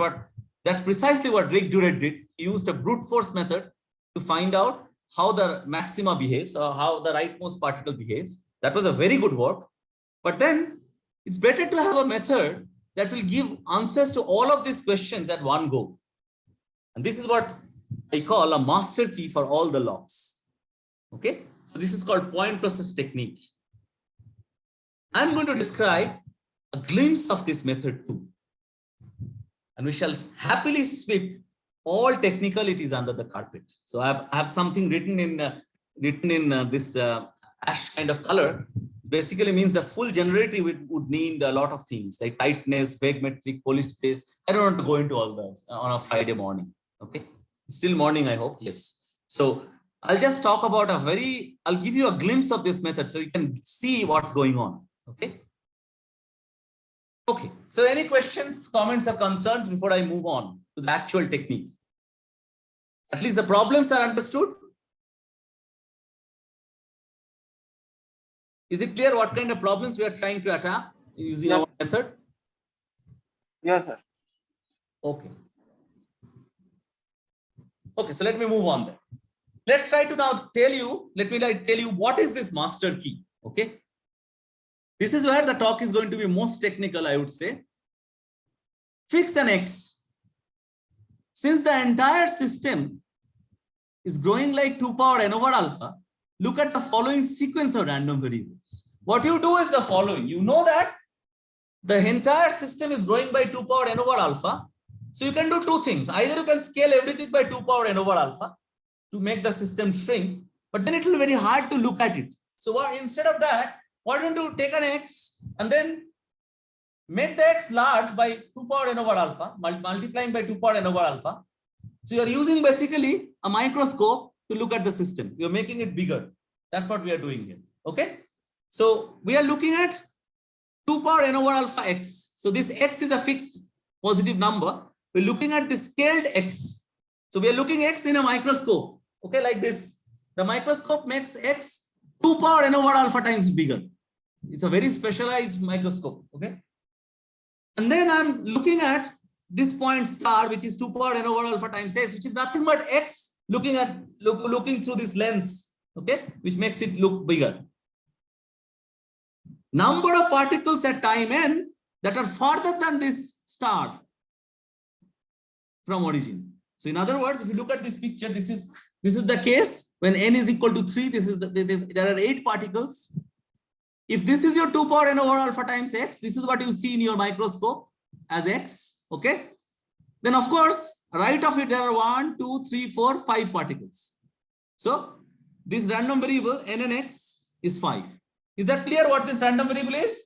precisely what Rick Duret did. He used a brute force method to find out how the maxima behaves or how the rightmost particle behaves. That was a very good work. But then it's better to have a method that will give answers to all of these questions at one go. And this is what I call a master key for all the locks. Okay, so this is called point process technique. I'm going to describe a glimpse of this method too. And we shall happily sweep all technicalities under the carpet. So I have something written in this ash kind of color. Basically means the full generative would need a lot of things like tightness, vague metric, polyspace. I don't want to go into all those on a Friday morning. Okay, it's still morning, I hope. Yes. So I'll just talk about I'll give you a glimpse of this method so you can see what's going on. Okay. Okay. So any questions, comments, or concerns before I move on to the actual technique? At least the problems are understood. Is it clear what kind of problems we are trying to attack using our method? Yes, sir. Okay. Okay, so let me move on then. Let's try to now tell you what is this master key. Okay. This is where the talk is going to be most technical, I would say. Fix an X. Since the entire system is growing like 2 power n over alpha, look at the following sequence of random variables. What you do is the following. You know that the entire system is growing by 2 power n over alpha. So you can do two things. Either you can scale everything by 2 power n over alpha to make the system shrink, but then it will be very hard to look at it. So instead of that, why don't you take an X and then make the X large by 2 power n over alpha, multiplying by 2 power n over alpha. So you're using basically a microscope to look at the system. You're making it bigger. That's what we are doing here. Okay. So we are looking at 2 power n over alpha X. So this X is a fixed positive number. We're looking at the scaled X. So we are looking X in a microscope. Okay, like this. The microscope makes X 2 power n over alpha times bigger. It's a very specialized microscope. Okay. And then I'm looking at this point star, which is 2 power n over alpha times X, which is nothing but X looking through this lens. Okay, which makes it look bigger. Number of particles at time n that are farther than this star from origin. So in other words, if you look at this picture, this is the case when n is equal to 3. This is there are 8 particles. If this is your 2 power n over alpha times x, this is what you see in your microscope as x. Okay. Then of course, right of it there are 1, 2, 3, 4, 5 particles. So this random variable n and x is 5. Is that clear what this random variable is?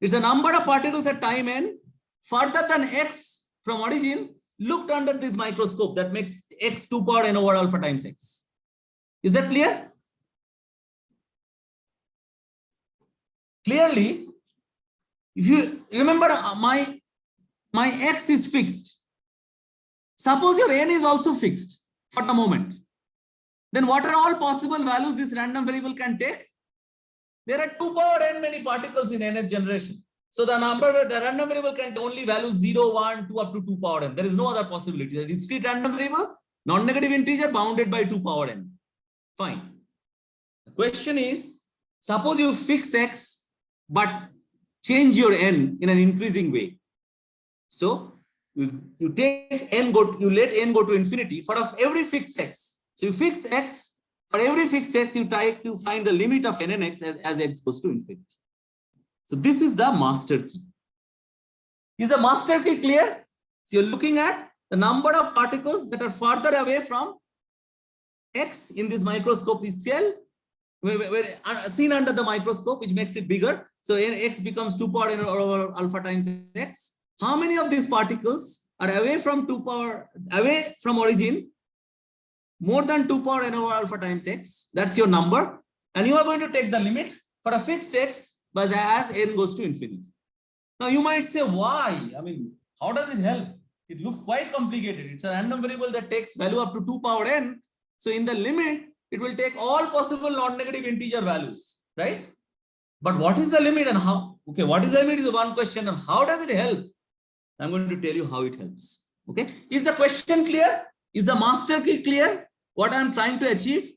It's a number of particles at time n further than x from origin looked under this microscope that makes x 2 power n over alpha times x. Is that clear? Clearly, if you remember my x is fixed. Suppose your n is also fixed for the moment. Then what are all possible values this random variable can take? There are 2 power n many particles in nth generation. So the random variable can only value 0, 1, 2 up to 2 power n. There is no other possibility. The discrete random variable, non-negative integer bounded by 2 power n. Fine. The question is, suppose you fix x, but change your n in an increasing way. So you take n you let n go to infinity for every fixed x. So you fix x, for every fixed x, you try to find the limit of n and x as x goes to infinity. So this is the master key. Is the master key clear? So you're looking at the number of particles that are farther away from x in this microscope is cell, seen under the microscope, which makes it bigger. So x becomes 2 power n over alpha times x. How many of these particles are away from origin more than 2 power n over alpha times x? That's your number. And you are going to take the limit for a fixed x, but as n goes to infinity. Now you might say, why? I mean, how does it help? It looks quite complicated. It's a random variable that takes value up to 2 power n. So in the limit, it will take all possible non-negative integer values, right? But what is the limit and how? Okay, what is the limit is one question, and how does it help? I'm going to tell you how it helps. Okay, is the question clear? Is the master key clear? What I'm trying to achieve?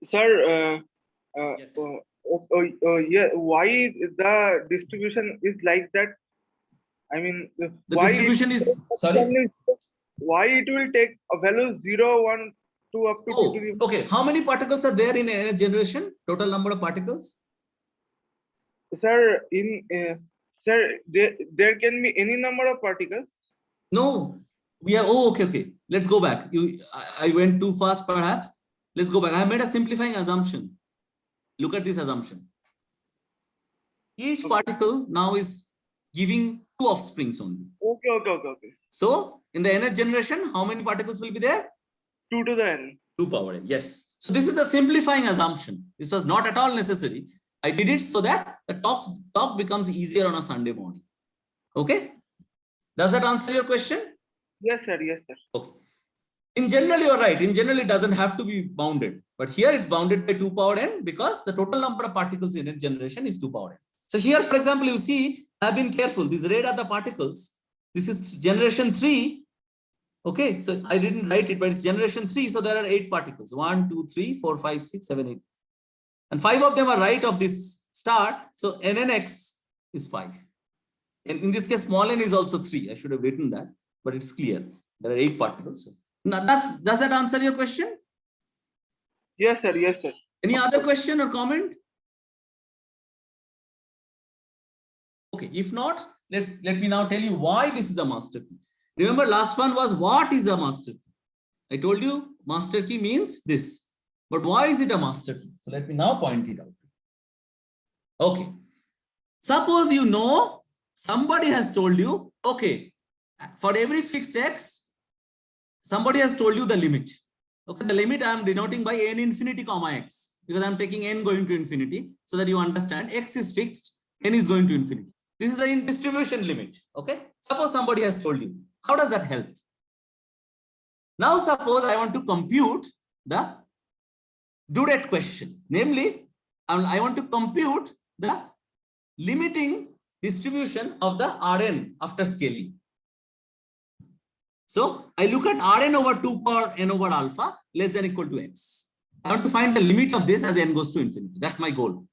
Sir, Yes. yeah, why the distribution is like that? I mean, The why distribution is, sorry? why it will take a value 0, 1, 2 up to 2 Oh, to the okay. How many particles are there in a generation? Total number of particles? Sir, sir, there can be any number of particles. No, we are. Oh, okay. Let's go back. I went too fast, perhaps. Let's go back. I made a simplifying assumption. Look at this assumption. Each particle now is giving 2 offsprings only. Okay. So in the nth generation, how many particles will be there? 2 to the n. 2 power n. Yes. So this is a simplifying assumption. This was not at all necessary. I did it so that the talk becomes easier on a Sunday morning. Okay. Does that answer your question? Yes, sir. Okay. In general, you're right. In general, it doesn't have to be bounded. But here it's bounded by 2 power n because the total number of particles in nth generation is 2 power n. So here, for example, you see, I've been careful. These red are the particles. This is generation 3. Okay. So I didn't write it, but it's generation 3. So there are 8 particles. 1, 2, 3, 4, 5, 6, 7, 8. And 5 of them are right of this star. So n and x is 5. And in this case, small n is also 3. I should have written that, but it's clear. There are 8 particles. Now, does that answer your question? Yes, sir. Any other question or comment? Okay, if not, let me now tell you why this is a master key. Remember, last one was what is a master key? I told you master key means this. But why is it a master key? So let me now point it out. Okay. Suppose you know somebody has told you, okay, for every fixed x, somebody has told you the limit. Okay, the limit I am denoting by n infinity comma x because I'm taking n going to infinity so that you understand x is fixed, n is going to infinity. This is the distribution limit. Okay, suppose somebody has told you. How does that help? Now suppose I want to compute the duet question. Namely, I want to compute the limiting distribution of the Rn after scaling. So I look at Rn over 2 power n over alpha less than equal to x. I want to find the limit of this as n goes to infinity. That's my goal.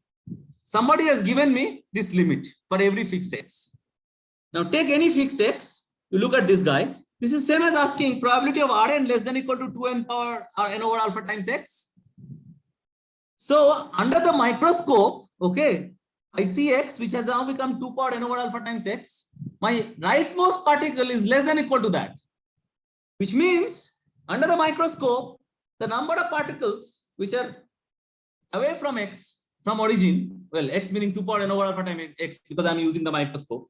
somebody has given me this limit for every fixed x. Now take any fixed x, you look at this guy. This is same as asking probability of Rn less than equal to 2n power n over alpha times x. So under the microscope, okay, I see x, which has now become 2 power n over alpha times x. My rightmost particle is less than equal to that, which means under the microscope, the number of particles which are away from x, from origin, well, x meaning 2 power n over alpha times x, because I'm using the microscope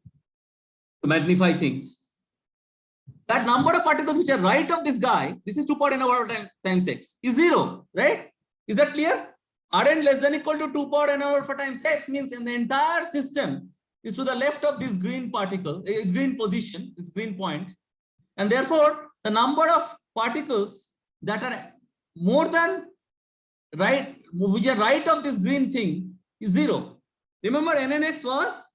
to magnify things. That number of particles which are right of this guy, this is 2 power n over alpha times x, is 0, right? Is that clear? Rn less than equal to 2 power n over alpha times x means in the entire system is to the left of this green particle, green position, this green point. And therefore, the number of particles that are more than right, which are right of this green thing is 0. Remember, nnx was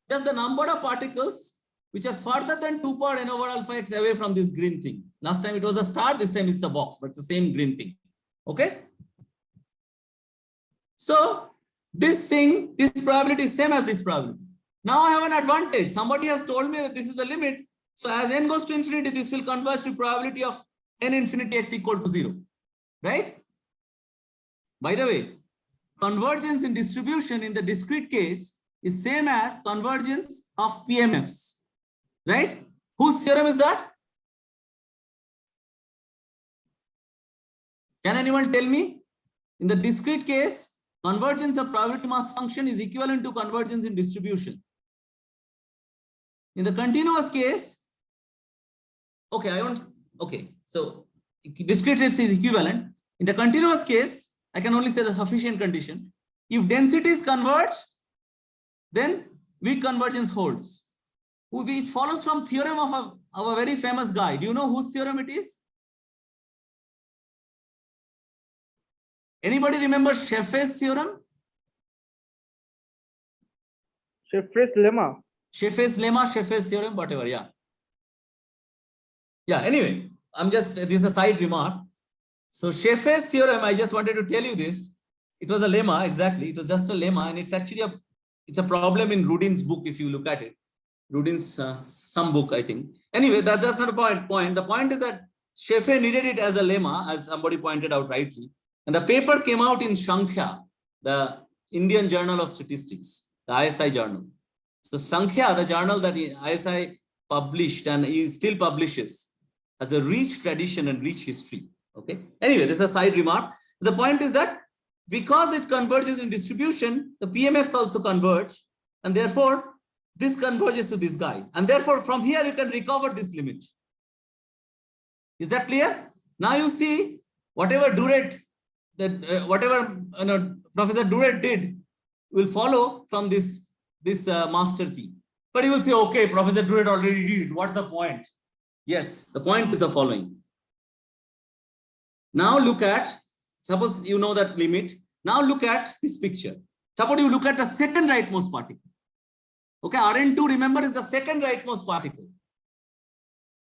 just the number of particles which are further than 2 power n over alpha x away from this green thing. Last time it was a star, this time it's a box, but it's the same green thing. Okay? So this thing, this probability is same as this probability. Now I have an advantage. Somebody has told me that this is the limit. So as n goes to infinity, this will converge to probability of n infinity x equal to 0. Right? By the way, convergence in distribution in the discrete case is same as convergence of PMFs. Right? Whose theorem is that? Can anyone tell me? In the discrete case, convergence of probability mass function is equivalent to convergence in distribution. In the continuous case, so discrete case is equivalent. In the continuous case, I can only say the sufficient condition. If densities converge, then weak convergence holds. Which follows from theorem of a very famous guy. Do you know whose theorem it is? Anybody remember Sheffey's theorem? Sheffey's lemma. Sheffey's lemma, Sheffey's theorem, whatever, yeah. Yeah, anyway, this is a side remark. So Sheffey's theorem, I just wanted to tell you this. It was a lemma, exactly. It was just a lemma, and it's actually it's a problem in Rudin's book, if you look at it. Rudin's some book, I think. Anyway, that's not a point. The point is that Sheffey needed it as a lemma, as somebody pointed out rightly. And the paper came out in Sankhya, the Indian Journal of Statistics, the ISI journal. So Sankhya, the journal that ISI published and he still publishes, has a rich tradition and rich history. Okay. Anyway, this is a side remark. The point is that because it converges in distribution, the PMFs also converge, and therefore this converges to this guy. And therefore, from here you can recover this limit. Is that clear? Now you see whatever Duret, Professor Duret did will follow from this master key. But you will say, okay, Professor Duret already did it. What's the point? Yes, the point is the following. Now look at, suppose you know that limit. Now look at this picture. Suppose you look at the second rightmost particle. Okay, Rn2, remember, is the second rightmost particle.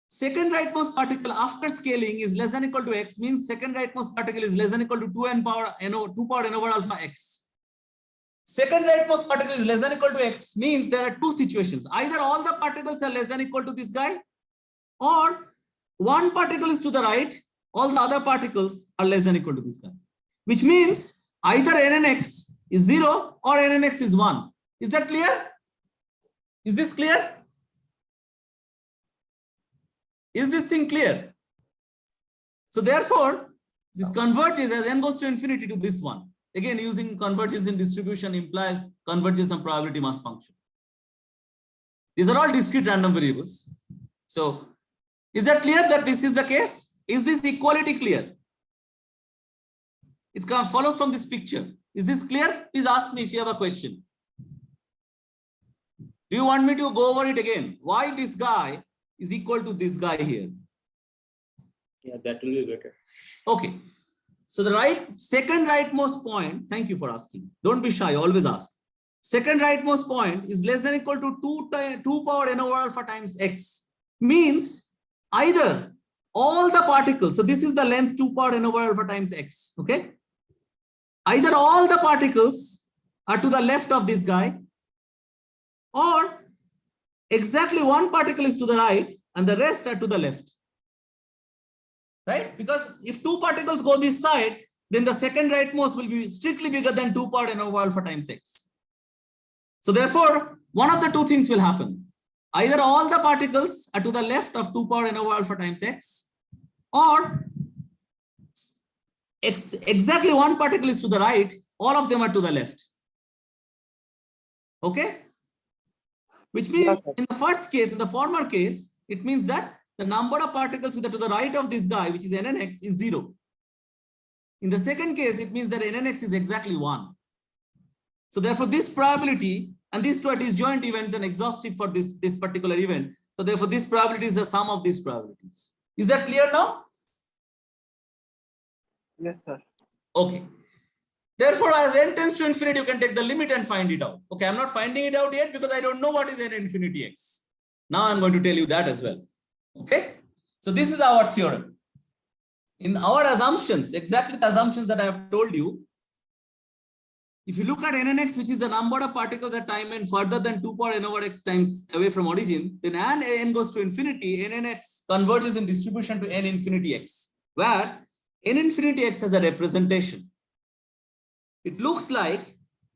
Second rightmost particle after scaling is less than equal to x, means second rightmost particle is less than equal to 2 power n over alpha x. Second rightmost particle is less than equal to x means there are two situations. Either all the particles are less than equal to this guy, or one particle is to the right, all the other particles are less than equal to this guy. Which means either nnx is 0 or nnx is 1. Is that clear? Is this clear? Is this thing clear? So therefore, this converges as n goes to infinity to this one. Again, using convergence in distribution implies convergence on probability mass function. These are all discrete random variables. So is that clear that this is the case? Is this equality clear? It follows from this picture. Is this clear? Please ask me if you have a question. Do you want me to go over it again? Why this guy is equal to this guy here? Yeah, that will be better. Okay. So the second rightmost point, thank you for asking. Don't be shy, always ask. Second rightmost point is less than equal to 2 power n over alpha times x. Means either all the particles, so this is the length 2 power n over alpha times x, okay? Either all the particles are to the left of this guy, or exactly one particle is to the right and the rest are to the left. Right? Because if two particles go this side, then the second rightmost will be strictly bigger than 2 power n over alpha times x. So therefore, one of the two things will happen. Either all the particles are to the left of 2 power n over alpha times x, or exactly one particle is to the right, all of them are to the left. Okay? Which means Yes, sir. in the first case, in the former case, it means that the number of particles which are to the right of this guy, which is nnx, is 0. In the second case, it means that nnx is exactly 1. So therefore, this probability, and these two are disjoint events and exhaustive for this particular event. So therefore, this probability is the sum of these probabilities. Is that clear now? Yes, sir. Okay. Therefore, as n tends to infinity, you can take the limit and find it out. Okay, I'm not finding it out yet because I don't know what is n infinity x. Now I'm going to tell you that as well. Okay. So this is our theorem. In our assumptions, exactly the assumptions that I have told you, if you look at nnx, which is the number of particles at time n further than 2 power n over x times away from origin, then as n goes to infinity, nnx converges in distribution to n infinity x, where n infinity x has a representation. It looks like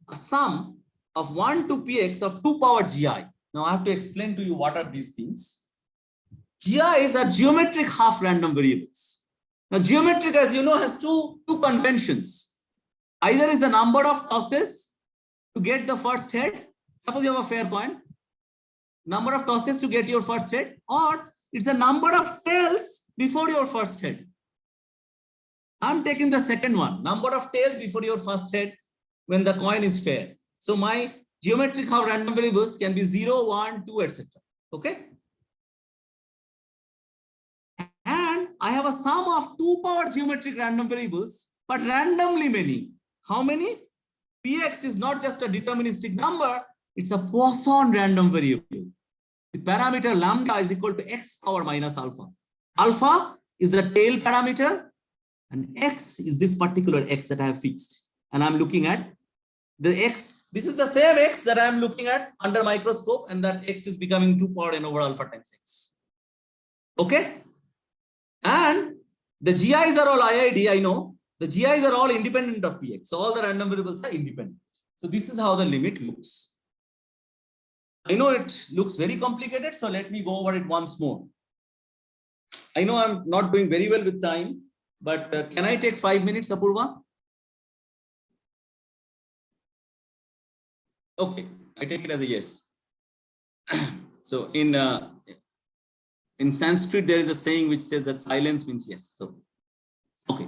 a sum of 1 to px of 2 power gi. Now I have to explain to you what are these things. GIs are geometric half random variables. Now geometric, as you know, has two conventions. Either is the number of tosses to get the first head. Suppose you have a fair coin, number of tosses to get your first head, or it's the number of tails before your first head. I'm taking the second one, number of tails before your first head when the coin is fair. So my geometric half random variables can be 0, 1, 2, etc. Okay. And I have a sum of 2 power geometric random variables, but randomly many. How many? Px is not just a deterministic number, it's a Poisson random variable. The parameter lambda is equal to x power minus alpha. Alpha is the tail parameter, and x is this particular x that I have fixed. And I'm looking at the x. This is the same x that I'm looking at under microscope, and that x is becoming 2 power n over alpha times x. Okay? And the GIs are all IID, I know. The GIs are all independent of Px. So all the random variables are independent. So this is how the limit looks. I know it looks very complicated, so let me go over it once more. I know I'm not doing very well with time, but can I take 5 minutes, Apurva? Okay, I take it as a yes. So in Sanskrit, there is a saying which says that silence means yes. So, okay.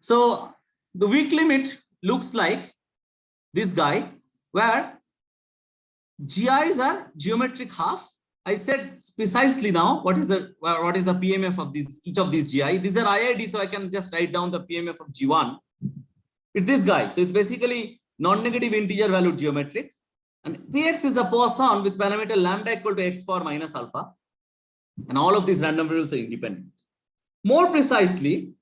So the weak limit looks like this guy, where GIs are geometric half. I said precisely now what is the PMF of each of these GI. These are IID, so I can just write down the PMF of G1. It's this guy. So it's basically non-negative integer valued geometric. And Px is the Poisson with parameter lambda equal to x power minus alpha. And all of these random variables are independent. More precisely,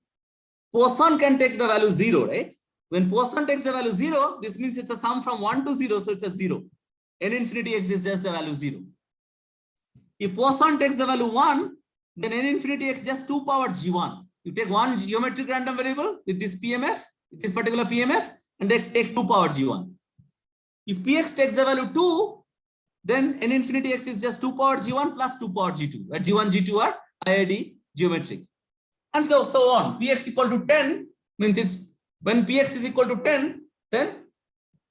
Poisson can take the value 0, right? When Poisson takes the value 0, this means it's a sum from 1 to 0, so it's a 0. N infinity x is just the value 0. If Poisson takes the value 1, then n infinity x just 2 power g1. You take one geometric random variable with this PMF, this particular PMF, and they take 2 power g1. If Px takes the value 2, then n infinity x is just 2 power g1 plus 2 power g2, where g1, g2 are IID geometric. And so on. Px equal to 10 means it's when Px is equal to 10, then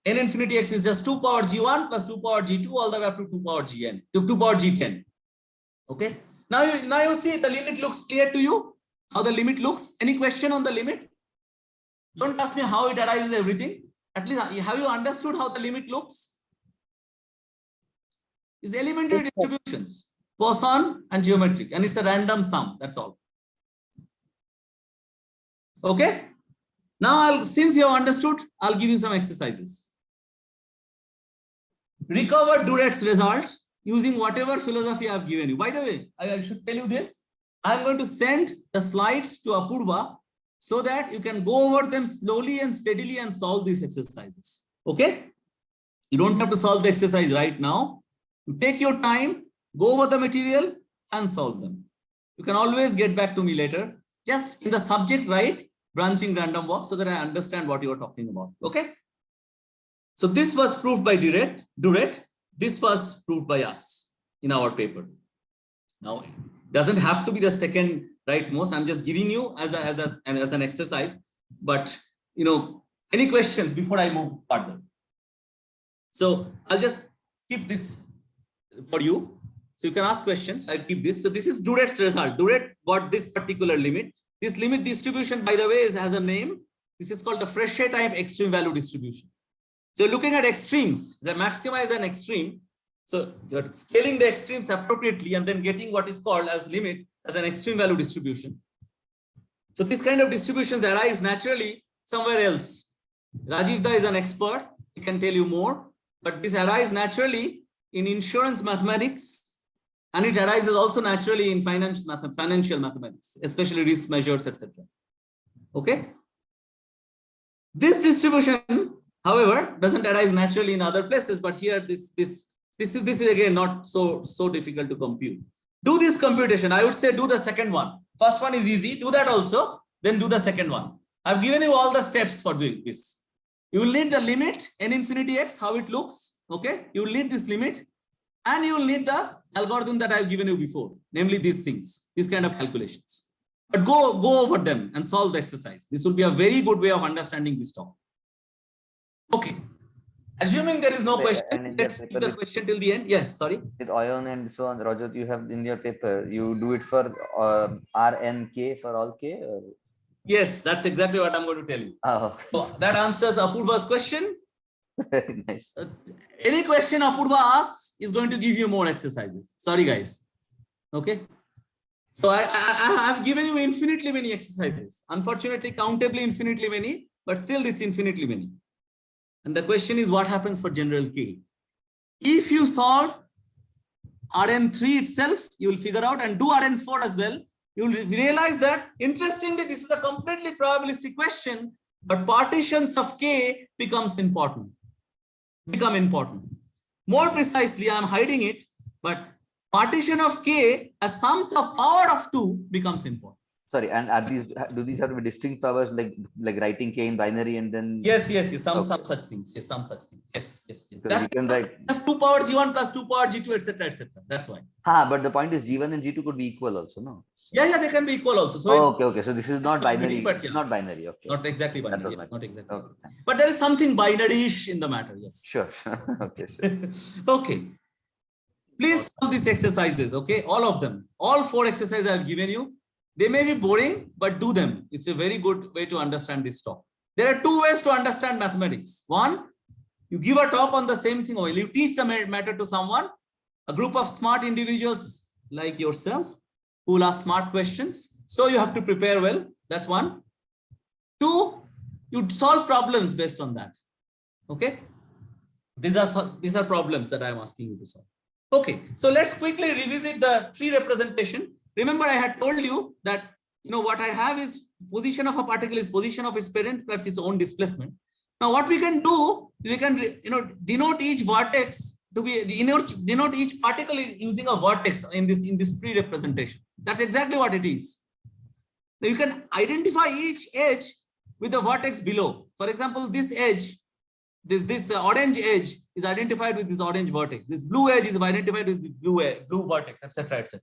n infinity x is just 2 power g1 plus 2 power g2 all the way up to 2 power gn, to 2 power g10. Okay. Now you see the limit looks clear to you. How the limit looks. Any question on the limit? Don't ask me how it arises everything. At least have you understood how the limit looks? It's elementary distributions, Poisson and geometric, and it's a random sum. That's all. Okay. Now since you have understood, I'll give you some exercises. Recover Duret's result using whatever philosophy I've given you. By the way, I should tell you this. I'm going to send the slides to Apurva so that you can go over them slowly and steadily and solve these exercises. Okay. You don't have to solve the exercise right now. You take your time, go over the material and solve them. You can always get back to me later. Just in the subject, write branching random walk so that I understand what you are talking about. Okay. So this was proved by Duret. This was proved by us in our paper. Now, it doesn't have to be the second rightmost. I'm just giving you as an exercise. But you know, any questions before I move further? So I'll just keep this for you. So you can ask questions. I'll keep this. So this is Duret's result. Duret got this particular limit. This limit distribution, by the way, has a name. This is called the Frechet type extreme value distribution. So you're looking at extremes, the maxima is an extreme. So you're scaling the extremes appropriately and then getting what is called as limit as an extreme value distribution. So this kind of distributions arise naturally somewhere else. Rajiv Da is an expert. He can tell you more, but this arises naturally in insurance mathematics. And it arises also naturally in financial mathematics, especially risk measures, etc. Okay. This distribution, however, doesn't arise naturally in other places, but here this is again not so difficult to compute. Do this computation. I would say do the second one. First one is easy. Do that also. Then do the second one. I've given you all the steps for doing this. You will need the limit n infinity x, how it looks. Okay. You will need this limit. And you will need the algorithm that I've given you before, namely these things, these kind of calculations. But go over them and solve the exercise. This will be a very good way of understanding this topic. Okay. Assuming there is no question, let's keep the question till the end. Yeah, sorry. With ion and so on, Roger, you have in your paper, you do it for R and K for all K? Or? Yes, that's exactly what I'm going to tell you. Oh. So that answers Apurva's question. Very nice. Any question Apurva asks is going to give you more exercises. Sorry, guys. Okay. So I have given you infinitely many exercises. Unfortunately, countably infinitely many, but still it's infinitely many. And the question is what happens for general K? If you solve Rn3 itself, you will figure out, and do Rn4 as well. You will realize that, interestingly, this is a completely probabilistic question, but partitions of K become important. More precisely, I'm hiding it, but partition of K as sums of power of 2 becomes important. Sorry, and are do these have to be distinct powers like writing K in binary and then? Yes. Some such things. Yes, some such things. Yes. So you can write 2 power G1 plus 2 power G2, etc. That's why. But the point is G1 and G2 could be equal also, no? Yeah, they can be equal also. So okay. So this is not binary. But yeah. Not binary. Okay. Not exactly binary. Yes, not exactly. Okay, but there is something binary-ish in the matter. Yes. Sure. Okay. Sure. Okay. Please solve these exercises. Okay, all of them. All 4 exercises I have given you. They may be boring, but do them. It's a very good way to understand this talk. There are 2 ways to understand mathematics. One, you give a talk on the same thing, or you teach the matter to someone, a group of smart individuals like yourself who will ask smart questions. So you have to prepare well. That's one. 2, you solve problems based on that. Okay. These are problems that I'm asking you to solve. Okay. So let's quickly revisit the tree representation. Remember, I had told you that, what I have is position of a particle is position of its parent plus its own displacement. Now, what we can do is we can, denote each vertex to be denote each particle is using a vertex in this tree representation. That's exactly what it is. Now, you can identify each edge with the vertex below. For example, this edge, this orange edge is identified with this orange vertex. This blue edge is identified with the blue vertex, etc., etc.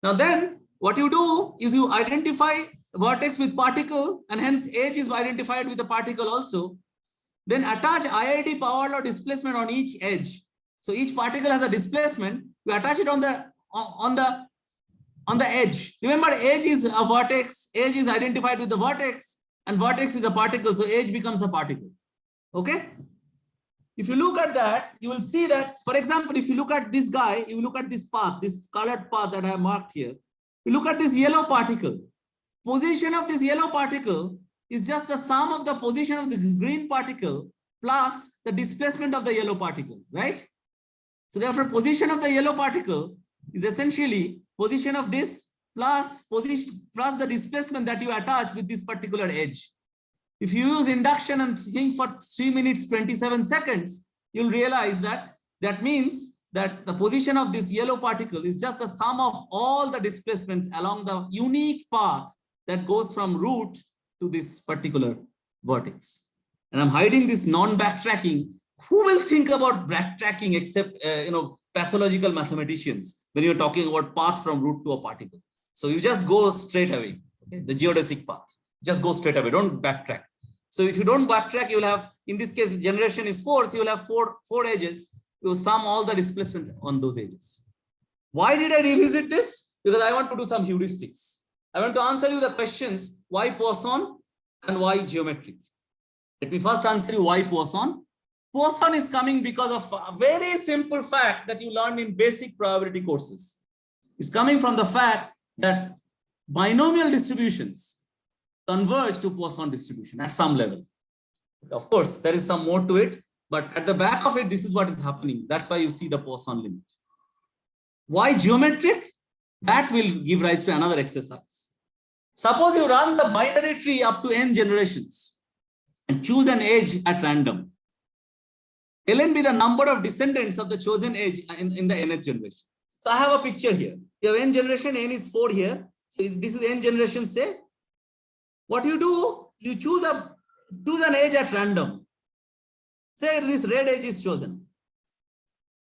Now then, what you do is you identify vertex with particle, and hence edge is identified with the particle also. Then attach IID power law displacement on each edge. So each particle has a displacement. You attach it on the edge. Remember, edge is a vertex. Edge is identified with the vertex, and vertex is a particle. So edge becomes a particle. Okay. If you look at that, you will see that, for example, if you look at this guy, you look at this path, this colored path that I have marked here. You look at this yellow particle. Position of this yellow particle is just the sum of the position of the green particle plus the displacement of the yellow particle, right? So therefore, position of the yellow particle is essentially position of this plus the displacement that you attach with this particular edge. If you use induction and think for 3 minutes, 27 seconds, you'll realize that that means that the position of this yellow particle is just the sum of all the displacements along the unique path that goes from root to this particular vertex. And I'm hiding this non-backtracking. Who will think about backtracking except pathological mathematicians when you're talking about path from root to a particle? So you just go straight away. Okay? The geodesic path. Just go straight away. Don't backtrack. So if you don't backtrack, you will have, in this case, generation is 4. So you will have four edges. You sum all the displacement on those edges. Why did I revisit this? Because I want to do some heuristics. I want to answer you the questions, why Poisson and why geometric. Let me first answer you why Poisson. Poisson is coming because of a very simple fact that you learned in basic probability courses. It's coming from the fact that binomial distributions converge to Poisson distribution at some level. Of course, there is some more to it, but at the back of it, this is what is happening. That's why you see the Poisson limit. Why geometric? That will give rise to another exercise. Suppose you run the binary tree up to n generations and choose an edge at random. ln be the number of descendants of the chosen edge in the nth generation. So I have a picture here. You have n generation, n is 4 here. So this is n generation, say. What you do, you choose an edge at random. Say this red edge is chosen.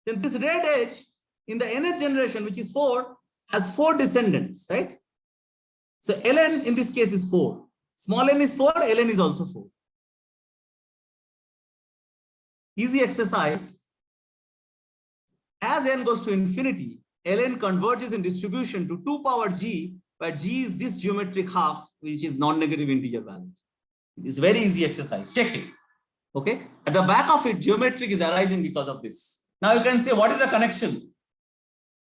Then this red edge in the nth generation, which is 4, has 4 descendants, right? So ln in this case is 4. Small n is 4, ln is also 4. Easy exercise. As n goes to infinity, ln converges in distribution to 2 power g, where g is this geometric half, which is non-negative integer value. It's very easy exercise. Check it. Okay. At the back of it, geometric is arising because of this. Now you can say, what is the connection?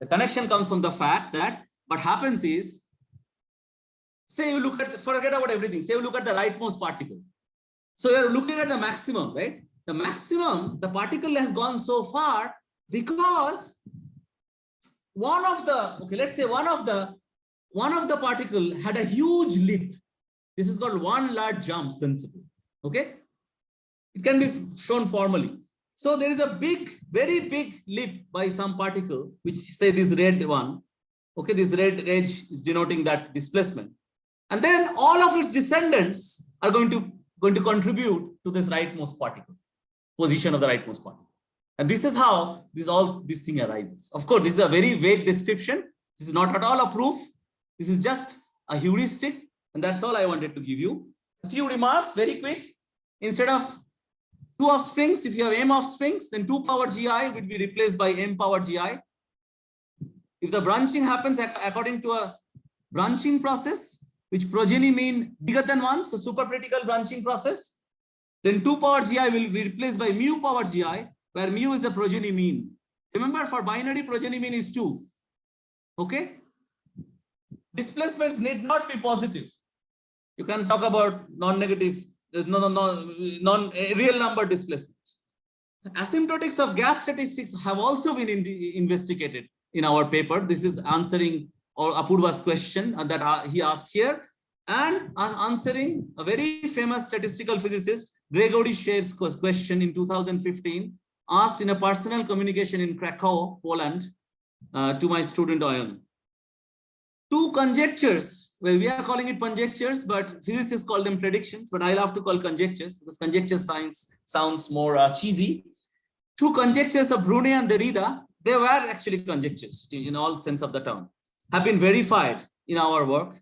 The connection comes from the fact that what happens is, say you look at, forget about everything. Say you look at the rightmost particle. So you're looking at the maximum, right? The maximum, the particle has gone so far because let's say one of the particle had a huge leap. This is called one large jump principle. Okay. It can be shown formally. So there is a very big leap by some particle, which say this red one. Okay, this red edge is denoting that displacement. And then all of its descendants are going to contribute to this rightmost particle, position of the rightmost particle. And this is how this thing arises. Of course, this is a very vague description. This is not at all a proof. This is just a heuristic. And that's all I wanted to give you. A few remarks, very quick. Instead of 2 offsprings, if you have m offsprings, then 2 power gi would be replaced by m power gi. If the branching happens according to a branching process, which progeny mean bigger than 1, so supercritical branching process, then 2 power gi will be replaced by mu power gi, where mu is the progeny mean. Remember, for binary, progeny mean is 2. Okay? Displacements need not be positive. You can talk about non-negative, non-real number displacements. Asymptotics of gap statistics have also been investigated in our paper. This is answering Apurva's question that he asked here, and answering a very famous statistical physicist, Gregory Scher's question in 2015, asked in a personal communication in Krakow, Poland, to my student Oyan. 2 conjectures, well, we are calling it conjectures, but physicists call them predictions, but I love to call conjectures because conjecture science sounds more cheesy. 2 conjectures of Brunet and Derrida, they were actually conjectures in all sense of the term, have been verified in our work,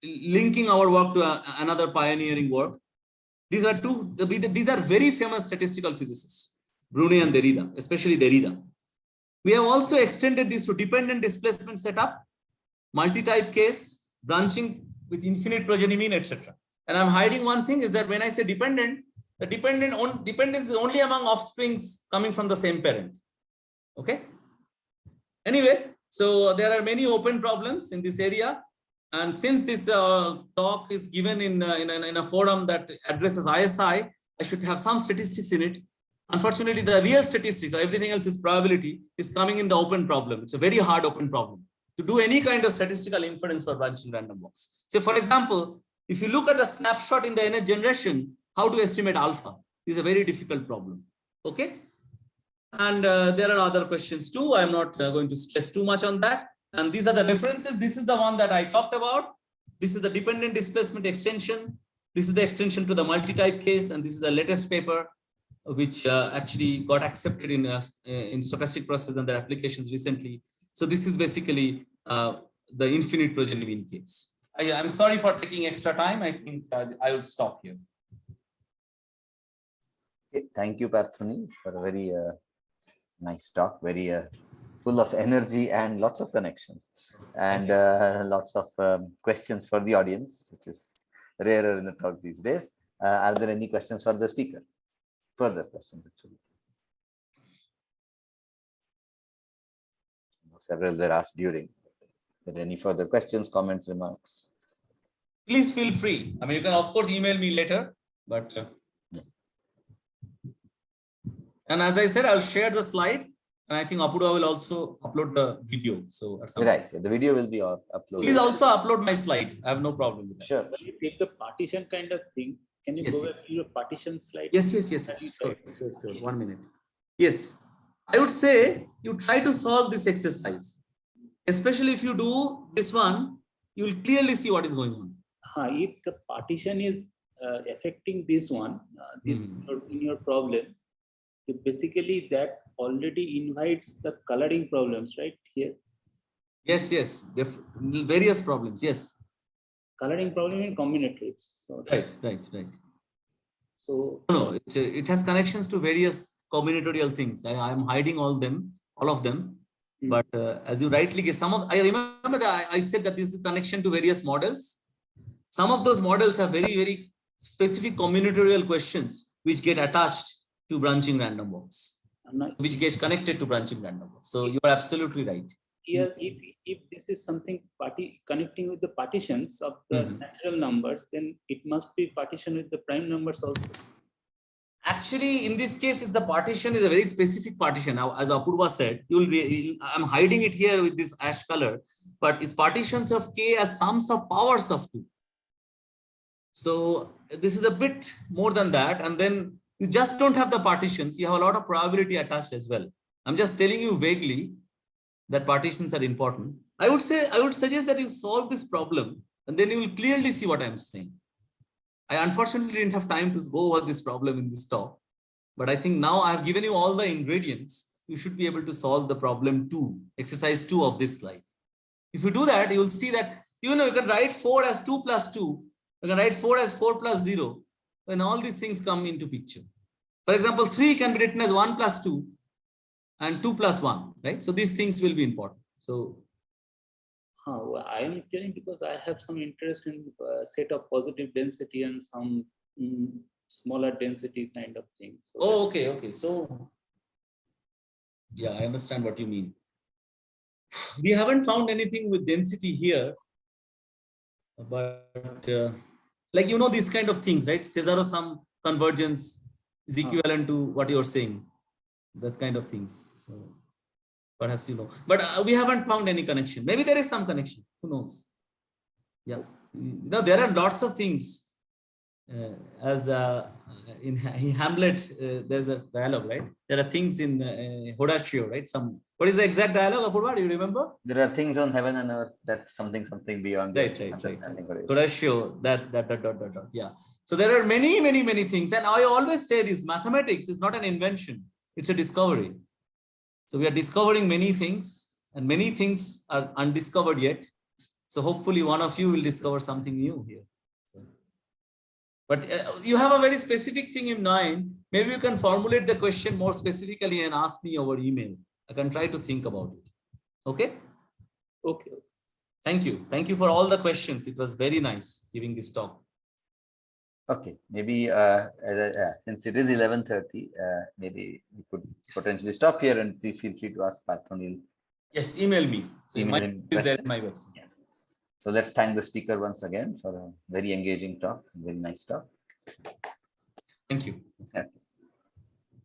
linking our work to another pioneering work. These are very famous statistical physicists, Brunet and Derrida, especially Derrida. We have also extended this to dependent displacement setup, multi-type case, branching with infinite progeny mean, etc. And I'm hiding one thing is that when I say dependent, the dependence is only among offsprings coming from the same parent. Okay. Anyway, so there are many open problems in this area. And since this talk is given in a forum that addresses ISI, I should have some statistics in it. Unfortunately, the real statistics, everything else is probability, is coming in the open problem. It's a very hard open problem to do any kind of statistical inference for branching random walks. So for example, if you look at the snapshot in the nth generation, how to estimate alpha is a very difficult problem. Okay. And there are other questions too. I'm not going to stress too much on that. And these are the references. This is the one that I talked about. This is the dependent displacement extension. This is the extension to the multi-type case. And this is the latest paper, which actually got accepted in stochastic process and their applications recently. So this is basically the infinite Progeny case. I'm sorry for taking extra time. I think I will stop here. Okay, thank you, Parthoni, for a very nice talk, very full of energy and lots of connections and lots of questions for the audience, which is rarer in the talk these days. Are there any questions for the speaker? Further questions, actually. Several were asked during. Are there any further questions, comments, remarks? Please feel free. I mean, you can of course email me later, but and as I said, I'll share the slide, and I think Apurva will also upload the video. So at some Right, the video will be uploaded. please also upload my slide. I have no problem with that. Sure. But you take the partition kind of thing. Can you Yes, go yes. back to your partition slide? Yes. Sure. 1 minute. Yes, I would say you try to solve this exercise, especially if you do this one, you will clearly see what is going on. If the partition is affecting this one, in your problem, so basically that already invites the coloring problems, right? Here, Yes. Various problems. Yes. coloring problem in combinatorics. So Right. So No, it has connections to various combinatorial things. I am hiding all of them. But as you rightly guess, I remember that I said that this is connection to various models. Some of those models have very, very specific combinatorial questions which get attached to branching random walks, which get connected to branching random walks. So you are absolutely right. here, if this is something connecting with the partitions of the natural numbers, then it must be partition with the prime numbers also. Actually, in this case, the partition is a very specific partition. Now, as Apurva said, I'm hiding it here with this ash color, but it's partitions of K as sums of powers of 2. So this is a bit more than that. And then you just don't have the partitions. You have a lot of probability attached as well. I'm just telling you vaguely that partitions are important. I would suggest that you solve this problem and then you will clearly see what I'm saying. I unfortunately didn't have time to go over this problem in this talk, but I think now I've given you all the ingredients. You should be able to solve the problem 2, exercise 2 of this slide. If you do that, you will see that, you can write 4 as 2 plus 2. You can write 4 as 4 plus 0 when all these things come into picture. For example, 3 can be written as 1 plus 2 and 2 plus 1, right? So these things will be important. So Well, I am telling because I have some interest in set of positive density and some smaller density kind of things. So okay. So yeah, I understand what you mean. We haven't found anything with density here, but like these kind of things, right? Cesaro sum convergence is equivalent to what you're saying, that kind of things. So perhaps but we haven't found any connection. Maybe there is some connection. Who knows? Yeah. There are lots of things. As in Hamlet, there's a dialogue, right? There are things in Horatio, right? What is the exact dialogue, Apurva? Do you remember? There are things on heaven and earth that something beyond Right. understanding. Horatio, that. Yeah. So there are many things. And I always say this, mathematics is not an invention. It's a discovery. So we are discovering many things, and many things are undiscovered yet. So hopefully one of you will discover something new here. But you have a very specific thing in mind. Maybe you can formulate the question more specifically and ask me over email. I can try to think about it. Okay? Okay. Thank you. Thank you for all the questions. It was very nice giving this talk. Okay, maybe since it is 11:30, maybe we could potentially stop here, and please feel free to ask Parthoni. Yes, email me. So Email it him is there in my questions. website. So let's thank the speaker once again for a very engaging talk, very nice talk. Thank you. Okay.